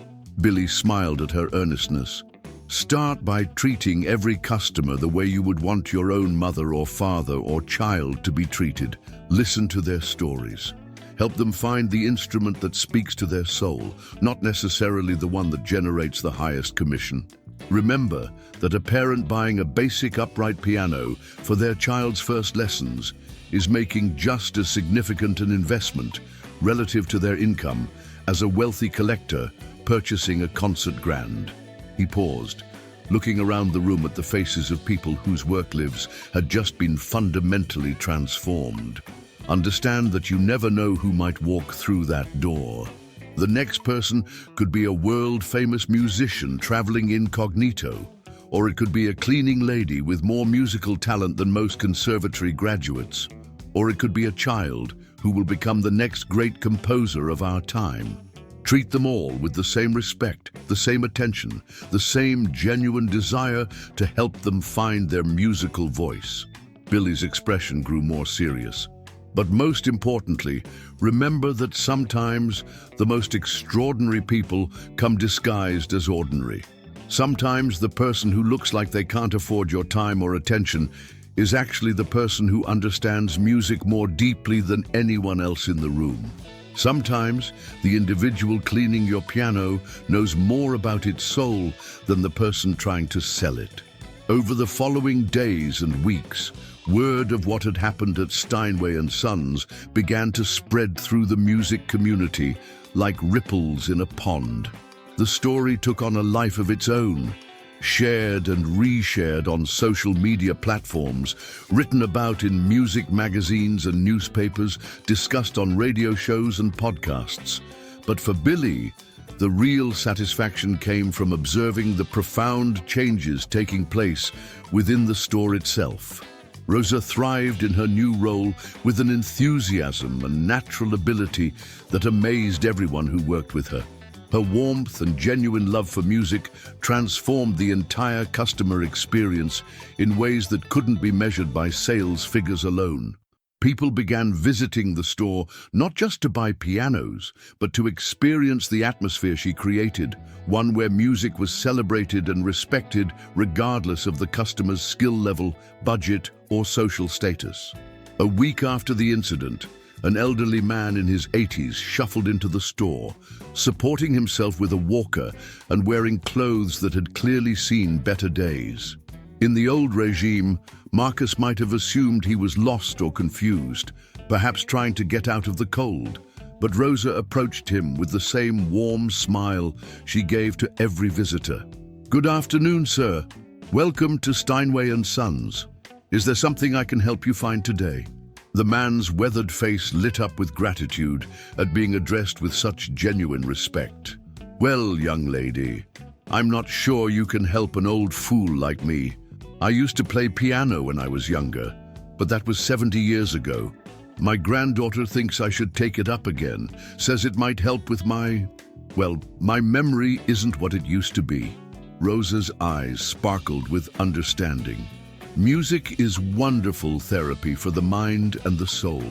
Billy smiled at her earnestness. Start by treating every customer the way you would want your own mother or father or child to be treated. Listen to their stories. Help them find the instrument that speaks to their soul, not necessarily the one that generates the highest commission. Remember that a parent buying a basic upright piano for their child's first lessons is making just as significant an investment relative to their income as a wealthy collector purchasing a concert grand. He paused, looking around the room at the faces of people whose work lives had just been fundamentally transformed. Understand that you never know who might walk through that door. The next person could be a world-famous musician traveling incognito, or it could be a cleaning lady with more musical talent than most conservatory graduates, or it could be a child who will become the next great composer of our time. Treat them all with the same respect, the same attention, the same genuine desire to help them find their musical voice. Billy's expression grew more serious. But most importantly, remember that sometimes the most extraordinary people come disguised as ordinary. Sometimes the person who looks like they can't afford your time or attention is actually the person who understands music more deeply than anyone else in the room. Sometimes the individual cleaning your piano knows more about its soul than the person trying to sell it. Over the following days and weeks, word of what had happened at Steinway & Sons began to spread through the music community like ripples in a pond. The story took on a life of its own, shared and reshared on social media platforms, written about in music magazines and newspapers, discussed on radio shows and podcasts. But for Billy, The real satisfaction came from observing the profound changes taking place within the store itself. Rosa thrived in her new role with an enthusiasm and natural ability that amazed everyone who worked with her. Her warmth and genuine love for music transformed the entire customer experience in ways that couldn't be measured by sales figures alone. People began visiting the store not just to buy pianos, but to experience the atmosphere she created, one where music was celebrated and respected regardless of the customer's skill level, budget, or social status. A week after the incident, an elderly man in his 80s shuffled into the store, supporting himself with a walker and wearing clothes that had clearly seen better days. In the old regime, Marcus might have assumed he was lost or confused, perhaps trying to get out of the cold. But Rosa approached him with the same warm smile she gave to every visitor. "Good afternoon, sir. Welcome to Steinway & Sons. Is there something I can help you find today?" The man's weathered face lit up with gratitude at being addressed with such genuine respect. "Well, young lady, I'm not sure you can help an old fool like me. I used to play piano when I was younger, but that was 70 years ago. My granddaughter thinks I should take it up again, says it might help with my memory isn't what it used to be." Rosa's eyes sparkled with understanding. "Music is wonderful therapy for the mind and the soul.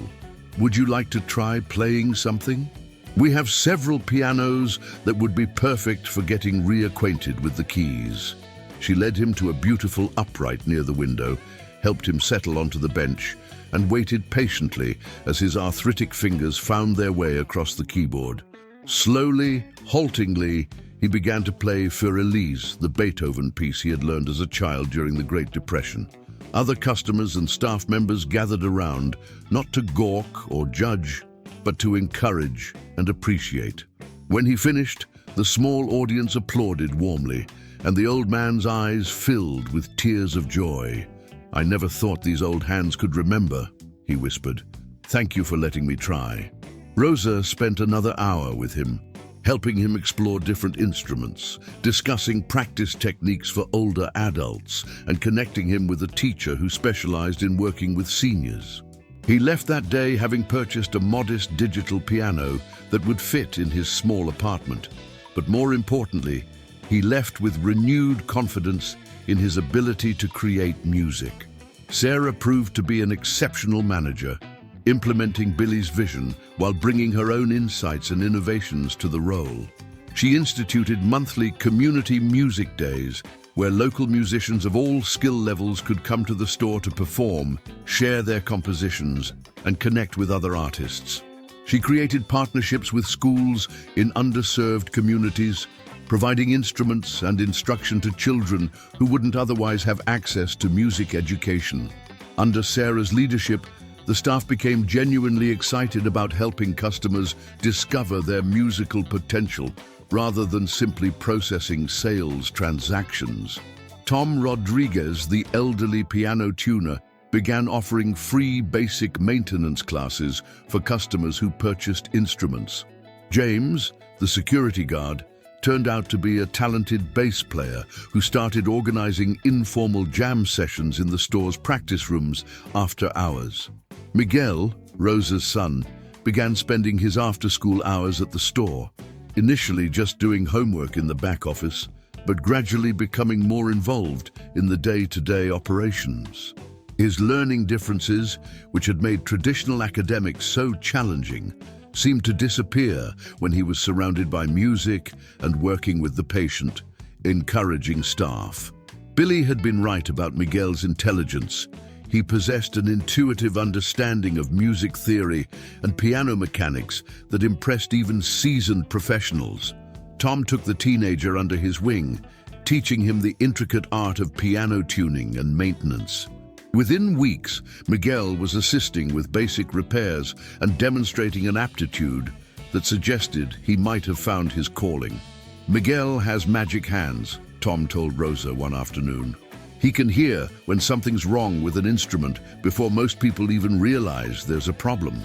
Would you like to try playing something? We have several pianos that would be perfect for getting reacquainted with the keys." She led him to a beautiful upright near the window, helped him settle onto the bench, and waited patiently as his arthritic fingers found their way across the keyboard. Slowly, haltingly, he began to play Für Elise, the Beethoven piece he had learned as a child during the Great Depression. Other customers and staff members gathered around, not to gawk or judge, but to encourage and appreciate. When he finished, the small audience applauded warmly, and the old man's eyes filled with tears of joy. "I never thought these old hands could remember," he whispered. "Thank you for letting me try." Rosa spent another hour with him, helping him explore different instruments, discussing practice techniques for older adults, and connecting him with a teacher who specialized in working with seniors. He left that day having purchased a modest digital piano that would fit in his small apartment. But more importantly, he left with renewed confidence in his ability to create music. Sarah proved to be an exceptional manager, implementing Billy's vision while bringing her own insights and innovations to the role. She instituted monthly community music days where local musicians of all skill levels could come to the store to perform, share their compositions, and connect with other artists. She created partnerships with schools in underserved communities, providing instruments and instruction to children who wouldn't otherwise have access to music education. Under Sarah's leadership, the staff became genuinely excited about helping customers discover their musical potential rather than simply processing sales transactions. Tom Rodriguez, the elderly piano tuner, began offering free basic maintenance classes for customers who purchased instruments. James, the security guard, turned out to be a talented bass player who started organizing informal jam sessions in the store's practice rooms after hours. Miguel, Rosa's son, began spending his after-school hours at the store, initially just doing homework in the back office, but gradually becoming more involved in the day-to-day operations. His learning differences, which had made traditional academics so challenging, seemed to disappear when he was surrounded by music and working with the patient, encouraging staff. Billy had been right about Miguel's intelligence. He possessed an intuitive understanding of music theory and piano mechanics that impressed even seasoned professionals. Tom took the teenager under his wing, teaching him the intricate art of piano tuning and maintenance. Within weeks, Miguel was assisting with basic repairs and demonstrating an aptitude that suggested he might have found his calling. "Miguel has magic hands," Tom told Rosa one afternoon. "He can hear when something's wrong with an instrument before most people even realize there's a problem.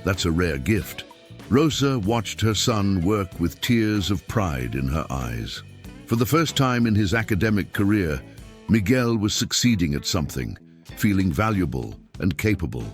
That's a rare gift." Rosa watched her son work with tears of pride in her eyes. For the first time in his academic career, Miguel was succeeding at something, feeling valuable and capable.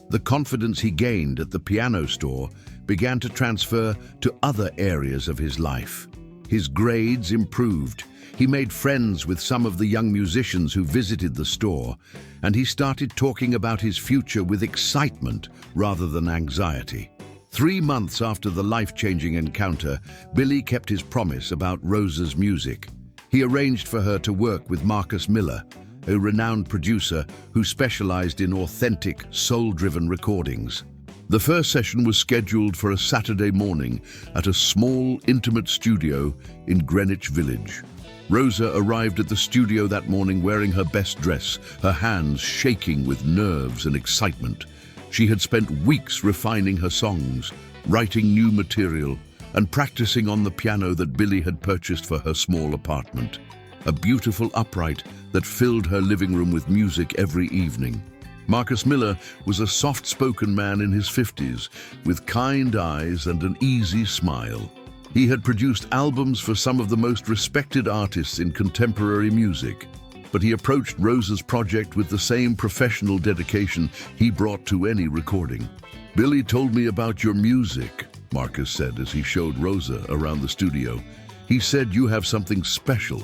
The confidence he gained at the piano store began to transfer to other areas of his life. His grades improved. He made friends with some of the young musicians who visited the store, and he started talking about his future with excitement rather than anxiety. 3 months after the life-changing encounter, Billy kept his promise about Rosa's music. He arranged for her to work with Marcus Miller, a renowned producer who specialized in authentic, soul-driven recordings. The first session was scheduled for a Saturday morning at a small, intimate studio in Greenwich Village. Rosa arrived at the studio that morning wearing her best dress, her hands shaking with nerves and excitement. She had spent weeks refining her songs, writing new material, and practicing on the piano that Billy had purchased for her small apartment. A beautiful upright that filled her living room with music every evening. Marcus Miller was a soft-spoken man in his 50s, with kind eyes and an easy smile. He had produced albums for some of the most respected artists in contemporary music, but he approached Rosa's project with the same professional dedication he brought to any recording. "Billy told me about your music," Marcus said as he showed Rosa around the studio. "He said you have something special,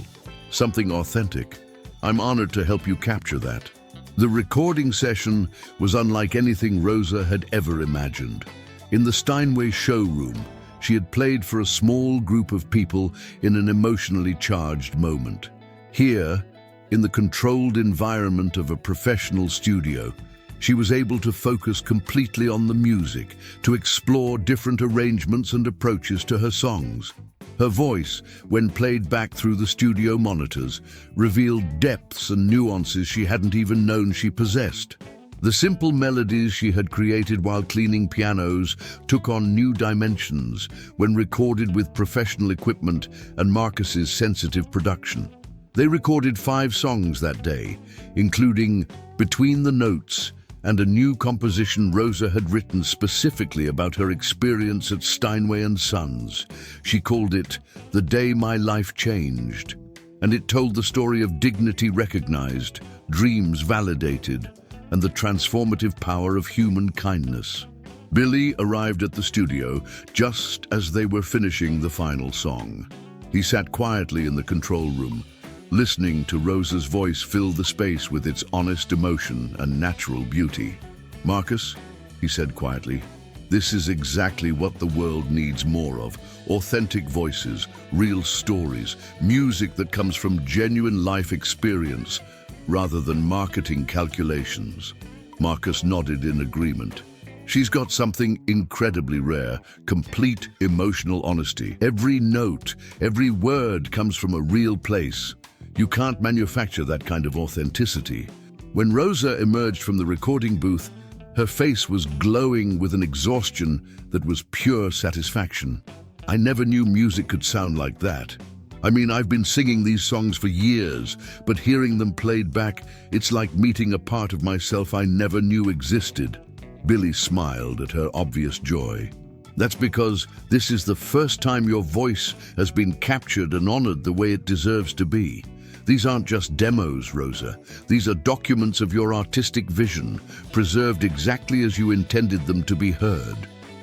something authentic. I'm honored to help you capture that." The recording session was unlike anything Rosa had ever imagined. In the Steinway showroom, she had played for a small group of people in an emotionally charged moment. Here, in the controlled environment of a professional studio, she was able to focus completely on the music, to explore different arrangements and approaches to her songs. Her voice, when played back through the studio monitors, revealed depths and nuances she hadn't even known she possessed. The simple melodies she had created while cleaning pianos took on new dimensions when recorded with professional equipment and Marcus's sensitive production. They recorded 5 songs that day, including Between the Notes and a new composition Rosa had written specifically about her experience at Steinway & Sons. She called it The Day My Life Changed, and it told the story of dignity recognized, dreams validated, and the transformative power of human kindness. Billy arrived at the studio just as they were finishing the final song. He sat quietly in the control room, listening to Rosa's voice fill the space with its honest emotion and natural beauty. "Marcus," he said quietly, "this is exactly what the world needs more of. Authentic voices, real stories, music that comes from genuine life experience rather than marketing calculations." Marcus nodded in agreement. "She's got something incredibly rare, complete emotional honesty. Every note, every word comes from a real place. You can't manufacture that kind of authenticity." When Rosa emerged from the recording booth, her face was glowing with an exhaustion that was pure satisfaction. "I never knew music could sound like that. I mean, I've been singing these songs for years, but hearing them played back, it's like meeting a part of myself I never knew existed." Billy smiled at her obvious joy. "That's because this is the first time your voice has been captured and honored the way it deserves to be. These aren't just demos, Rosa. These are documents of your artistic vision, preserved exactly as you intended them to be heard."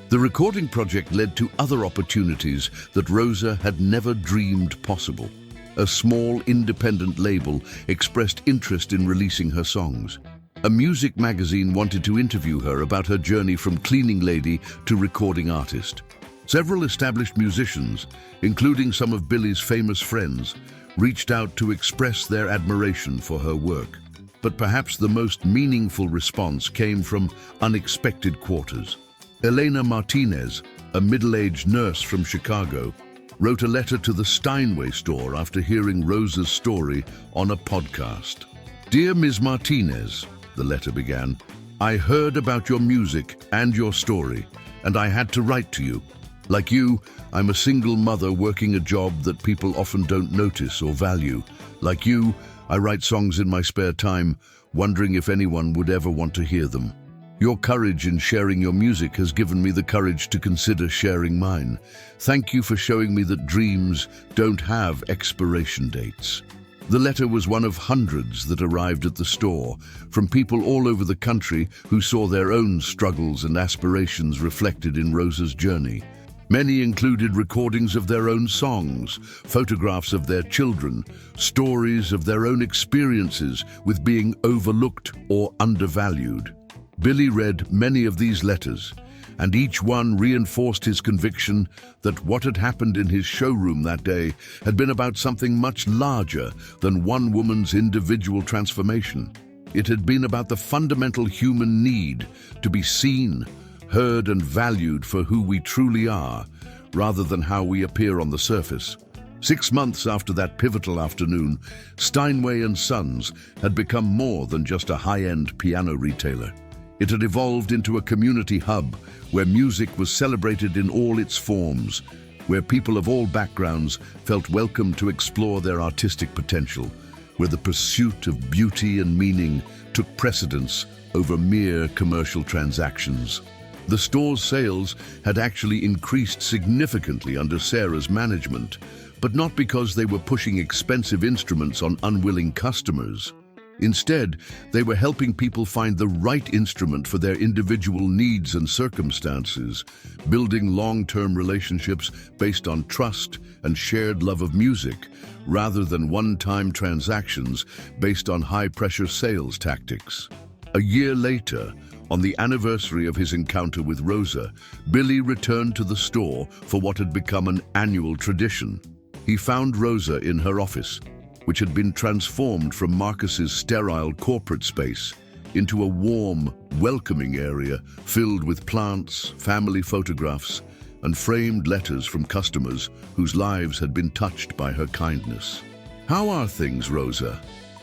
The recording project led to other opportunities that Rosa had never dreamed possible. A small, independent label expressed interest in releasing her songs. A music magazine wanted to interview her about her journey from cleaning lady to recording artist. Several established musicians, including some of Billy's famous friends, reached out to express their admiration for her work. But perhaps the most meaningful response came from unexpected quarters. Elena Martinez, a middle-aged nurse from Chicago, wrote a letter to the Steinway store after hearing Rosa's story on a podcast. "Dear Ms. Martinez," the letter began, "I heard about your music and your story, and I had to write to you. Like you, I'm a single mother working a job that people often don't notice or value. Like you, I write songs in my spare time, wondering if anyone would ever want to hear them. Your courage in sharing your music has given me the courage to consider sharing mine. Thank you for showing me that dreams don't have expiration dates." The letter was one of hundreds that arrived at the store from people all over the country who saw their own struggles and aspirations reflected in Rosa's journey. Many included recordings of their own songs, photographs of their children, stories of their own experiences with being overlooked or undervalued. Billy read many of these letters, and each one reinforced his conviction that what had happened in his showroom that day had been about something much larger than one woman's individual transformation. It had been about the fundamental human need to be seen, heard, and valued for who we truly are, rather than how we appear on the surface. 6 months after that pivotal afternoon, Steinway & Sons had become more than just a high-end piano retailer. It had evolved into a community hub where music was celebrated in all its forms, where people of all backgrounds felt welcome to explore their artistic potential, where the pursuit of beauty and meaning took precedence over mere commercial transactions. The store's sales had actually increased significantly under Sarah's management, but not because they were pushing expensive instruments on unwilling customers. Instead, they were helping people find the right instrument for their individual needs and circumstances, building long-term relationships based on trust and shared love of music, rather than one-time transactions based on high-pressure sales tactics. A year later, on the anniversary of his encounter with Rosa, Billy returned to the store for what had become an annual tradition. He found Rosa in her office, which had been transformed from Marcus's sterile corporate space into a warm, welcoming area filled with plants, family photographs, and framed letters from customers whose lives had been touched by her kindness. "How are things, Rosa?"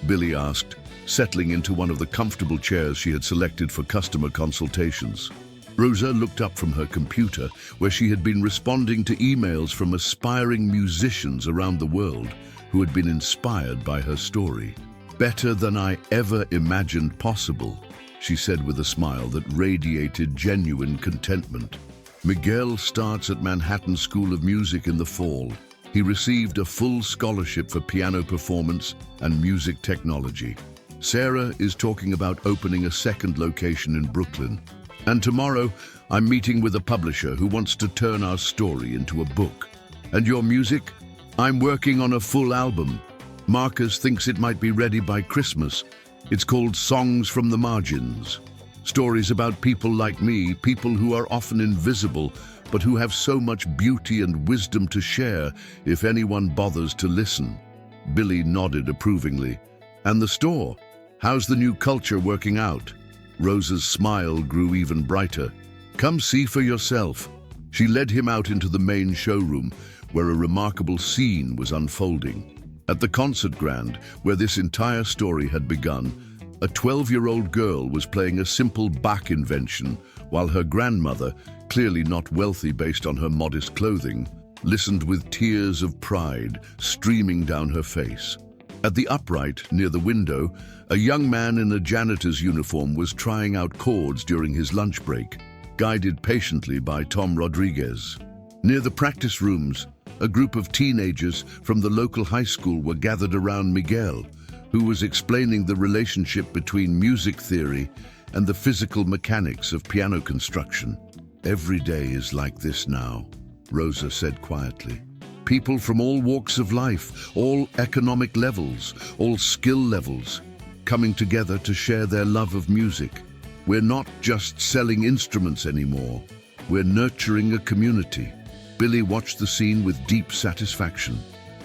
Billy asked, settling into one of the comfortable chairs she had selected for customer consultations. Rosa looked up from her computer, where she had been responding to emails from aspiring musicians around the world who had been inspired by her story. "Better than I ever imagined possible," she said with a smile that radiated genuine contentment. "Miguel starts at Manhattan School of Music in the fall. He received a full scholarship for piano performance and music technology. Sarah is talking about opening a second location in Brooklyn. And tomorrow, I'm meeting with a publisher who wants to turn our story into a book. And your music? I'm working on a full album. Marcus thinks it might be ready by Christmas. It's called Songs from the Margins. Stories about people like me, people who are often invisible, but who have so much beauty and wisdom to share if anyone bothers to listen." Billy nodded approvingly. "And the store? How's the new culture working out?" Rosa's smile grew even brighter. "Come see for yourself." She led him out into the main showroom, where a remarkable scene was unfolding. At the concert grand, where this entire story had begun, a 12-year-old girl was playing a simple Bach invention, while her grandmother, clearly not wealthy based on her modest clothing, listened with tears of pride streaming down her face. At the upright near the window, a young man in a janitor's uniform was trying out chords during his lunch break, guided patiently by Tom Rodriguez. Near the practice rooms, a group of teenagers from the local high school were gathered around Miguel, who was explaining the relationship between music theory and the physical mechanics of piano construction. "Every day is like this now," Rosa said quietly. "People from all walks of life, all economic levels, all skill levels, coming together to share their love of music. We're not just selling instruments anymore. We're nurturing a community." Billy watched the scene with deep satisfaction.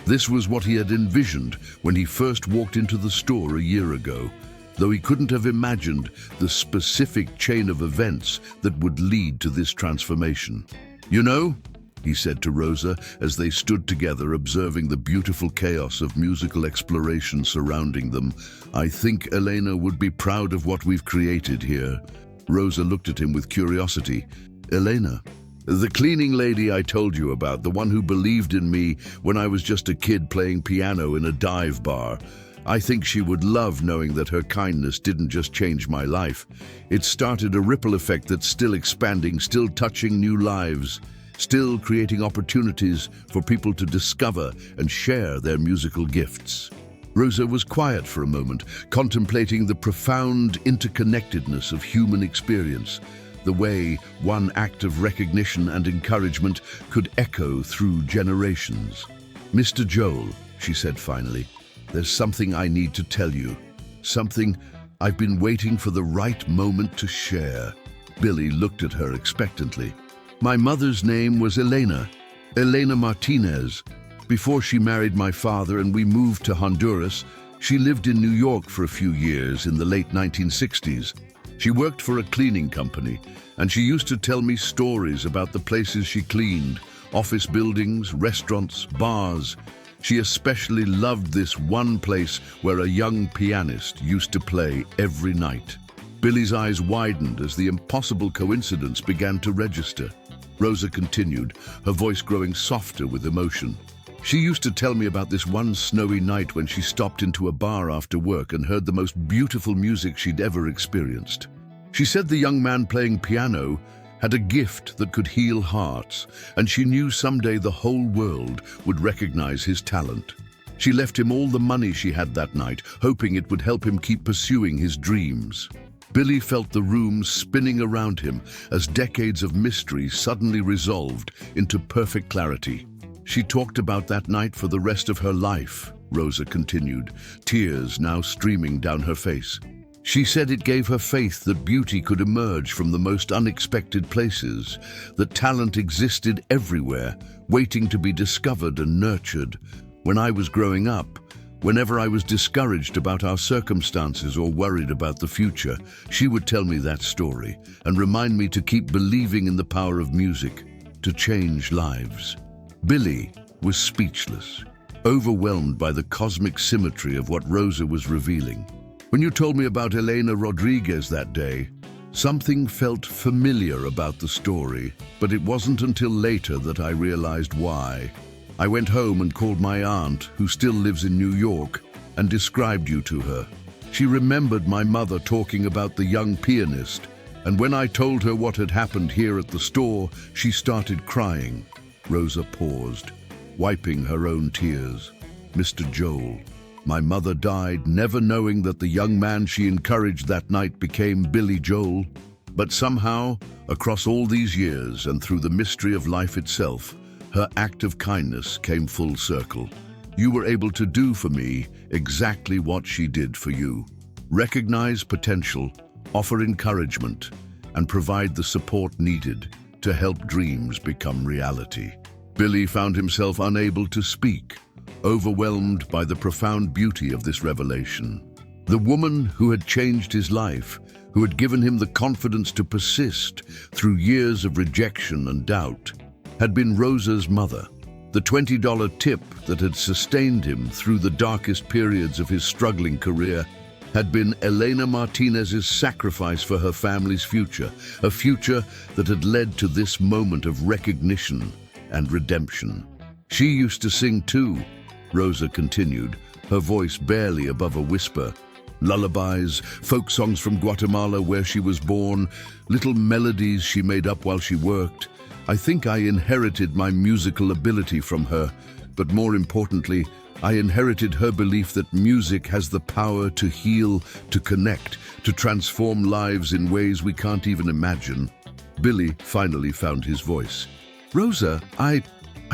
This was what he had envisioned when he first walked into the store a year ago, though he couldn't have imagined the specific chain of events that would lead to this transformation. "You know," he said to Rosa as they stood together observing the beautiful chaos of musical exploration surrounding them, "I think Elena would be proud of what we've created here." Rosa looked at him with curiosity. "Elena? The cleaning lady I told you about, the one who believed in me when I was just a kid playing piano in a dive bar. I think she would love knowing that her kindness didn't just change my life. It started a ripple effect that's still expanding, still touching new lives, still creating opportunities for people to discover and share their musical gifts. Rosa was quiet for a moment, contemplating the profound interconnectedness of human experience, the way one act of recognition and encouragement could echo through generations. "Mr. Joel," she said finally, "there's something I need to tell you. Something I've been waiting for the right moment to share." Billy looked at her expectantly. "My mother's name was Elena Martinez. Before she married my father and we moved to Honduras, she lived in New York for a few years in the late 1960s. She worked for a cleaning company, and she used to tell me stories about the places she cleaned, office buildings, restaurants, bars. She especially loved this one place where a young pianist used to play every night." Billy's eyes widened as the impossible coincidence began to register. Rosa continued, her voice growing softer with emotion. "She used to tell me about this one snowy night when she stopped into a bar after work and heard the most beautiful music she'd ever experienced. She said the young man playing piano had a gift that could heal hearts, and she knew someday the whole world would recognize his talent. She left him all the money she had that night, hoping it would help him keep pursuing his dreams." Billy felt the room spinning around him as decades of mystery suddenly resolved into perfect clarity. "She talked about that night for the rest of her life," Rosa continued, tears now streaming down her face. "She said it gave her faith that beauty could emerge from the most unexpected places, that talent existed everywhere, waiting to be discovered and nurtured. When I was growing up, whenever I was discouraged about our circumstances or worried about the future, she would tell me that story and remind me to keep believing in the power of music, to change lives." Billy was speechless, overwhelmed by the cosmic symmetry of what Rosa was revealing. "When you told me about Elena Rodriguez that day, something felt familiar about the story, but it wasn't until later that I realized why. I went home and called my aunt, who still lives in New York, and described you to her. She remembered my mother talking about the young pianist, and when I told her what had happened here at the store, she started crying." Rosa paused, wiping her own tears. "Mr. Joel, my mother died never knowing that the young man she encouraged that night became Billy Joel. But somehow, across all these years and through the mystery of life itself, her act of kindness came full circle. You were able to do for me exactly what she did for you. Recognize potential, offer encouragement, and provide the support needed to help dreams become reality." Billy found himself unable to speak, overwhelmed by the profound beauty of this revelation. The woman who had changed his life, who had given him the confidence to persist through years of rejection and doubt, had been Rosa's mother. The $20 tip that had sustained him through the darkest periods of his struggling career had been Elena Martinez's sacrifice for her family's future, a future that had led to this moment of recognition and redemption. "She used to sing too," Rosa continued, her voice barely above a whisper. "Lullabies, folk songs from Guatemala where she was born, little melodies she made up while she worked. I think I inherited my musical ability from her, but more importantly, I inherited her belief that music has the power to heal, to connect, to transform lives in ways we can't even imagine." Billy finally found his voice. "Rosa, I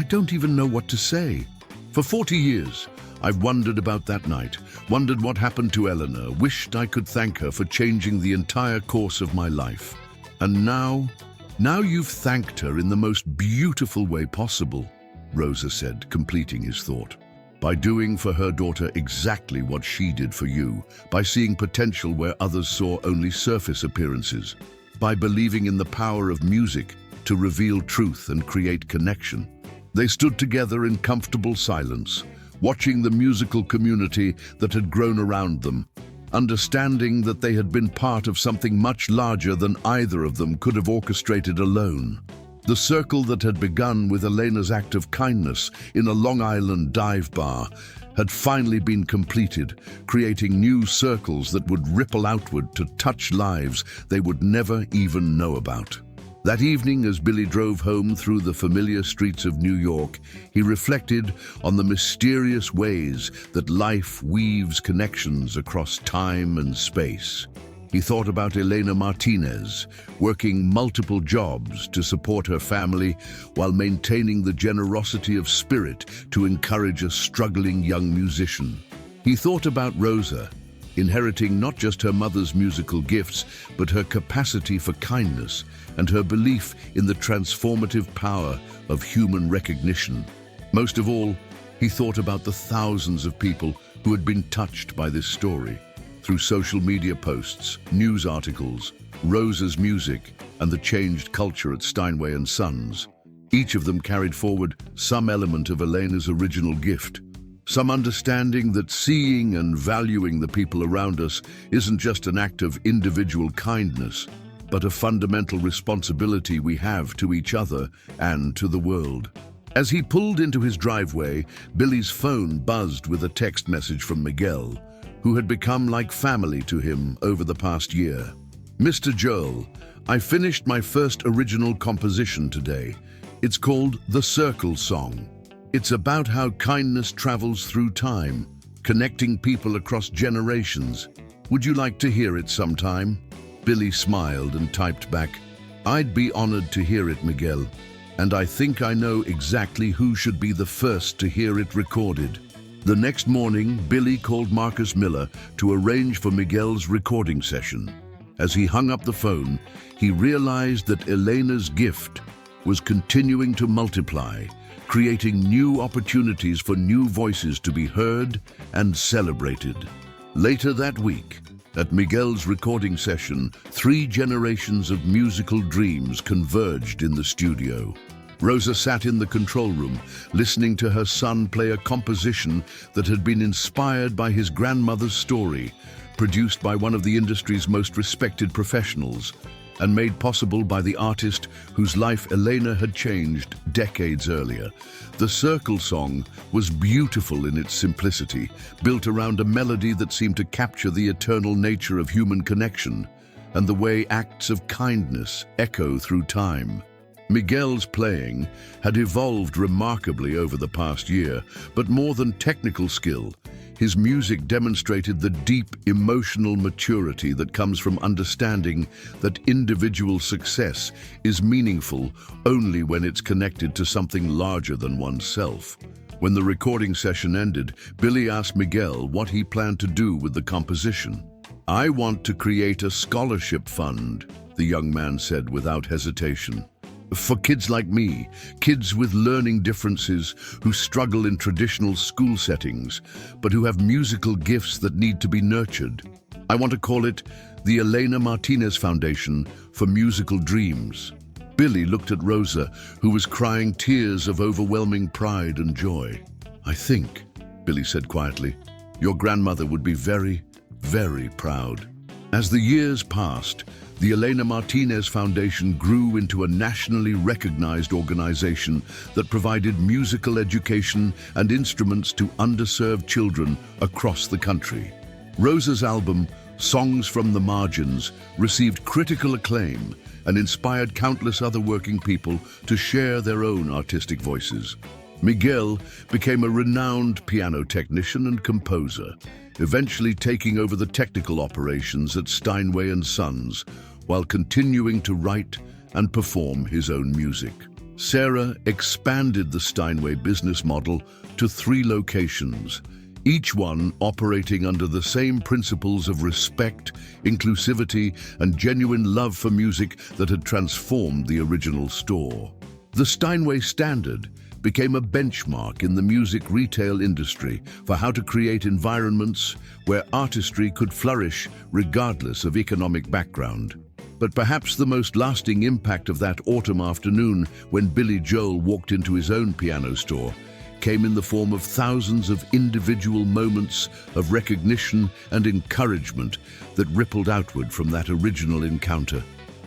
don't even know what to say. For 40 years, I've wondered about that night, wondered what happened to Eleanor, wished I could thank her for changing the entire course of my life. And now you've thanked her in the most beautiful way possible," Rosa said, completing his thought. "By doing for her daughter exactly what she did for you, by seeing potential where others saw only surface appearances, by believing in the power of music to reveal truth and create connection." They stood together in comfortable silence, watching the musical community that had grown around them, understanding that they had been part of something much larger than either of them could have orchestrated alone. The circle that had begun with Elena's act of kindness in a Long Island dive bar had finally been completed, creating new circles that would ripple outward to touch lives they would never even know about. That evening, as Billy drove home through the familiar streets of New York, he reflected on the mysterious ways that life weaves connections across time and space. He thought about Elena Martinez, working multiple jobs to support her family while maintaining the generosity of spirit to encourage a struggling young musician. He thought about Rosa, inheriting not just her mother's musical gifts, but her capacity for kindness and her belief in the transformative power of human recognition. Most of all, he thought about the thousands of people who had been touched by this story. Through social media posts, news articles, Rosa's music, and the changed culture at Steinway & Sons, each of them carried forward some element of Elena's original gift. Some understanding that seeing and valuing the people around us isn't just an act of individual kindness, but a fundamental responsibility we have to each other and to the world. As he pulled into his driveway, Billy's phone buzzed with a text message from Miguel, who had become like family to him over the past year. "Mr. Joel, I finished my first original composition today. It's called The Circle Song. It's about how kindness travels through time, connecting people across generations. Would you like to hear it sometime?" Billy smiled and typed back, "I'd be honored to hear it, Miguel, and I think I know exactly who should be the first to hear it recorded." The next morning, Billy called Marcus Miller to arrange for Miguel's recording session. As he hung up the phone, he realized that Elena's gift was continuing to multiply, creating new opportunities for new voices to be heard and celebrated. Later that week, at Miguel's recording session, 3 generations of musical dreams converged in the studio. Rosa sat in the control room, listening to her son play a composition that had been inspired by his grandmother's story, produced by one of the industry's most respected professionals, and made possible by the artist whose life Elena had changed decades earlier. The Circle Song was beautiful in its simplicity, built around a melody that seemed to capture the eternal nature of human connection and the way acts of kindness echo through time. Miguel's playing had evolved remarkably over the past year, but more than technical skill, his music demonstrated the deep emotional maturity that comes from understanding that individual success is meaningful only when it's connected to something larger than oneself. When the recording session ended, Billy asked Miguel what he planned to do with the composition. "I want to create a scholarship fund," the young man said without hesitation. "For kids like me, kids with learning differences who struggle in traditional school settings, but who have musical gifts that need to be nurtured. I want to call it the Elena Martinez Foundation for Musical Dreams." Billy looked at Rosa, who was crying tears of overwhelming pride and joy. "I think," Billy said quietly, "your grandmother would be very, very proud." As the years passed, the Elena Martinez Foundation grew into a nationally recognized organization that provided musical education and instruments to underserved children across the country. Rosa's album, Songs from the Margins, received critical acclaim and inspired countless other working people to share their own artistic voices. Miguel became a renowned piano technician and composer, eventually taking over the technical operations at Steinway & Sons, while continuing to write and perform his own music. Sarah expanded the Steinway business model to 3 locations, each one operating under the same principles of respect, inclusivity, and genuine love for music that had transformed the original store. The Steinway Standard became a benchmark in the music retail industry for how to create environments where artistry could flourish regardless of economic background. But perhaps the most lasting impact of that autumn afternoon when Billy Joel walked into his own piano store came in the form of thousands of individual moments of recognition and encouragement that rippled outward from that original encounter.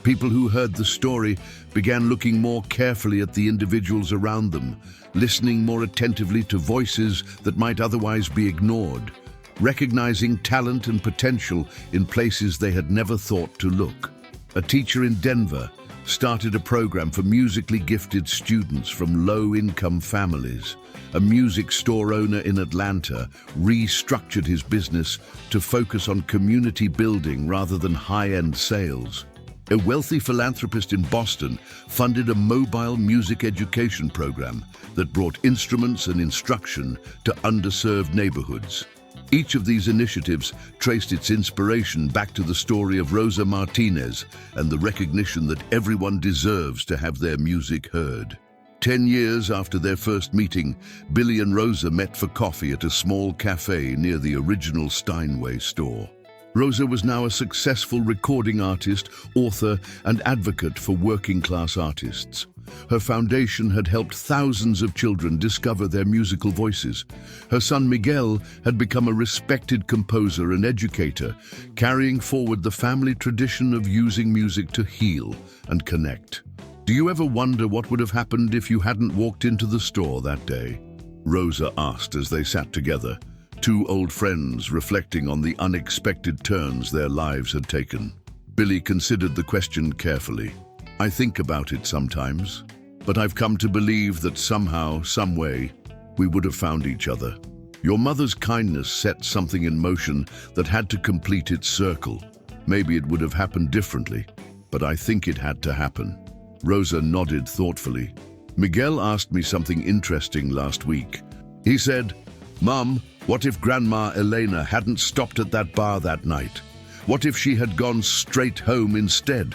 People who heard the story began looking more carefully at the individuals around them, listening more attentively to voices that might otherwise be ignored, recognizing talent and potential in places they had never thought to look. A teacher in Denver started a program for musically gifted students from low-income families. A music store owner in Atlanta restructured his business to focus on community building rather than high-end sales. A wealthy philanthropist in Boston funded a mobile music education program that brought instruments and instruction to underserved neighborhoods. Each of these initiatives traced its inspiration back to the story of Rosa Martinez and the recognition that everyone deserves to have their music heard. 10 years after their first meeting, Billy and Rosa met for coffee at a small cafe near the original Steinway store. Rosa was now a successful recording artist, author, and advocate for working-class artists. Her foundation had helped thousands of children discover their musical voices. Her son Miguel had become a respected composer and educator, carrying forward the family tradition of using music to heal and connect. Do you ever wonder what would have happened if you hadn't walked into the store that day? Rosa asked as they sat together, two old friends reflecting on the unexpected turns their lives had taken. Billy considered the question carefully. I think about it sometimes, but I've come to believe that somehow, some way, we would have found each other. Your mother's kindness set something in motion that had to complete its circle. Maybe it would have happened differently, but I think it had to happen. Rosa nodded thoughtfully. Miguel asked me something interesting last week. He said, "Mom, what if Grandma Elena hadn't stopped at that bar that night? What if she had gone straight home instead?"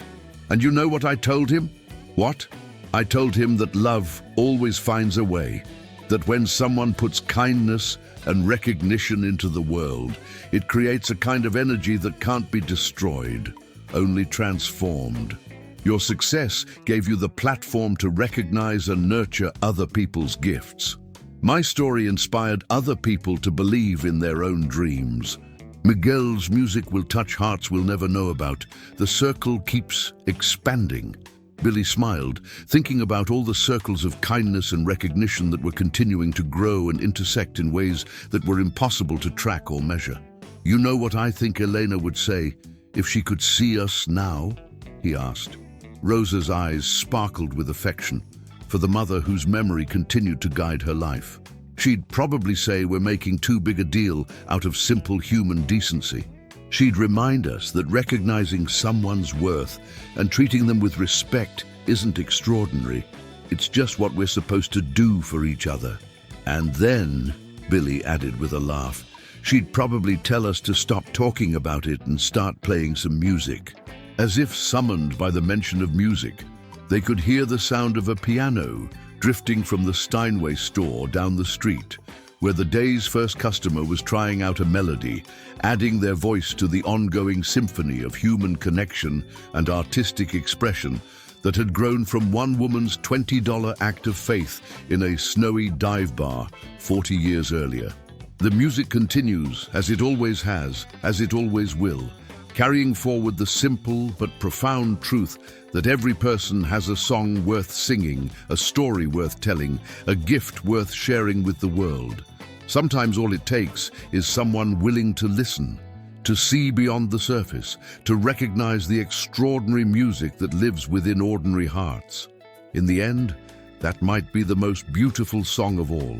And you know what I told him? What? I told him that love always finds a way, that when someone puts kindness and recognition into the world, it creates a kind of energy that can't be destroyed, only transformed. Your success gave you the platform to recognize and nurture other people's gifts. My story inspired other people to believe in their own dreams. Miguel's music will touch hearts we'll never know about. The circle keeps expanding. Billy smiled, thinking about all the circles of kindness and recognition that were continuing to grow and intersect in ways that were impossible to track or measure. You know what I think Elena would say if she could see us now? He asked. Rosa's eyes sparkled with affection for the mother whose memory continued to guide her life. She'd probably say we're making too big a deal out of simple human decency. She'd remind us that recognizing someone's worth and treating them with respect isn't extraordinary. It's just what we're supposed to do for each other. And then, Billy added with a laugh, she'd probably tell us to stop talking about it and start playing some music. As if summoned by the mention of music, they could hear the sound of a piano drifting from the Steinway store down the street, where the day's first customer was trying out a melody, adding their voice to the ongoing symphony of human connection and artistic expression that had grown from one woman's $20 act of faith in a snowy dive bar 40 years earlier. The music continues, as it always has, as it always will, carrying forward the simple but profound truth that every person has a song worth singing, a story worth telling, a gift worth sharing with the world. Sometimes all it takes is someone willing to listen, to see beyond the surface, to recognize the extraordinary music that lives within ordinary hearts. In the end, that might be the most beautiful song of all.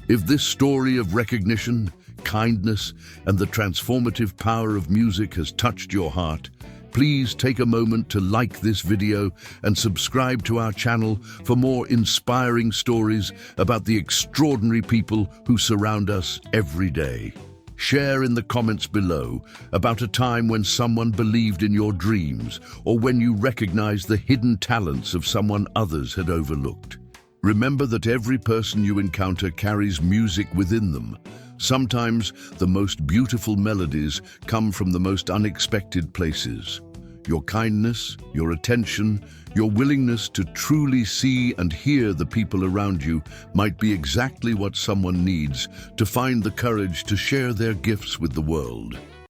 If this story of recognition, kindness, and the transformative power of music has touched your heart, please take a moment to like this video and subscribe to our channel for more inspiring stories about the extraordinary people who surround us every day. Share in the comments below about a time when someone believed in your dreams or when you recognized the hidden talents of someone others had overlooked. Remember that every person you encounter carries music within them. Sometimes the most beautiful melodies come from the most unexpected places. Your kindness, your attention, your willingness to truly see and hear the people around you might be exactly what someone needs to find the courage to share their gifts with the world.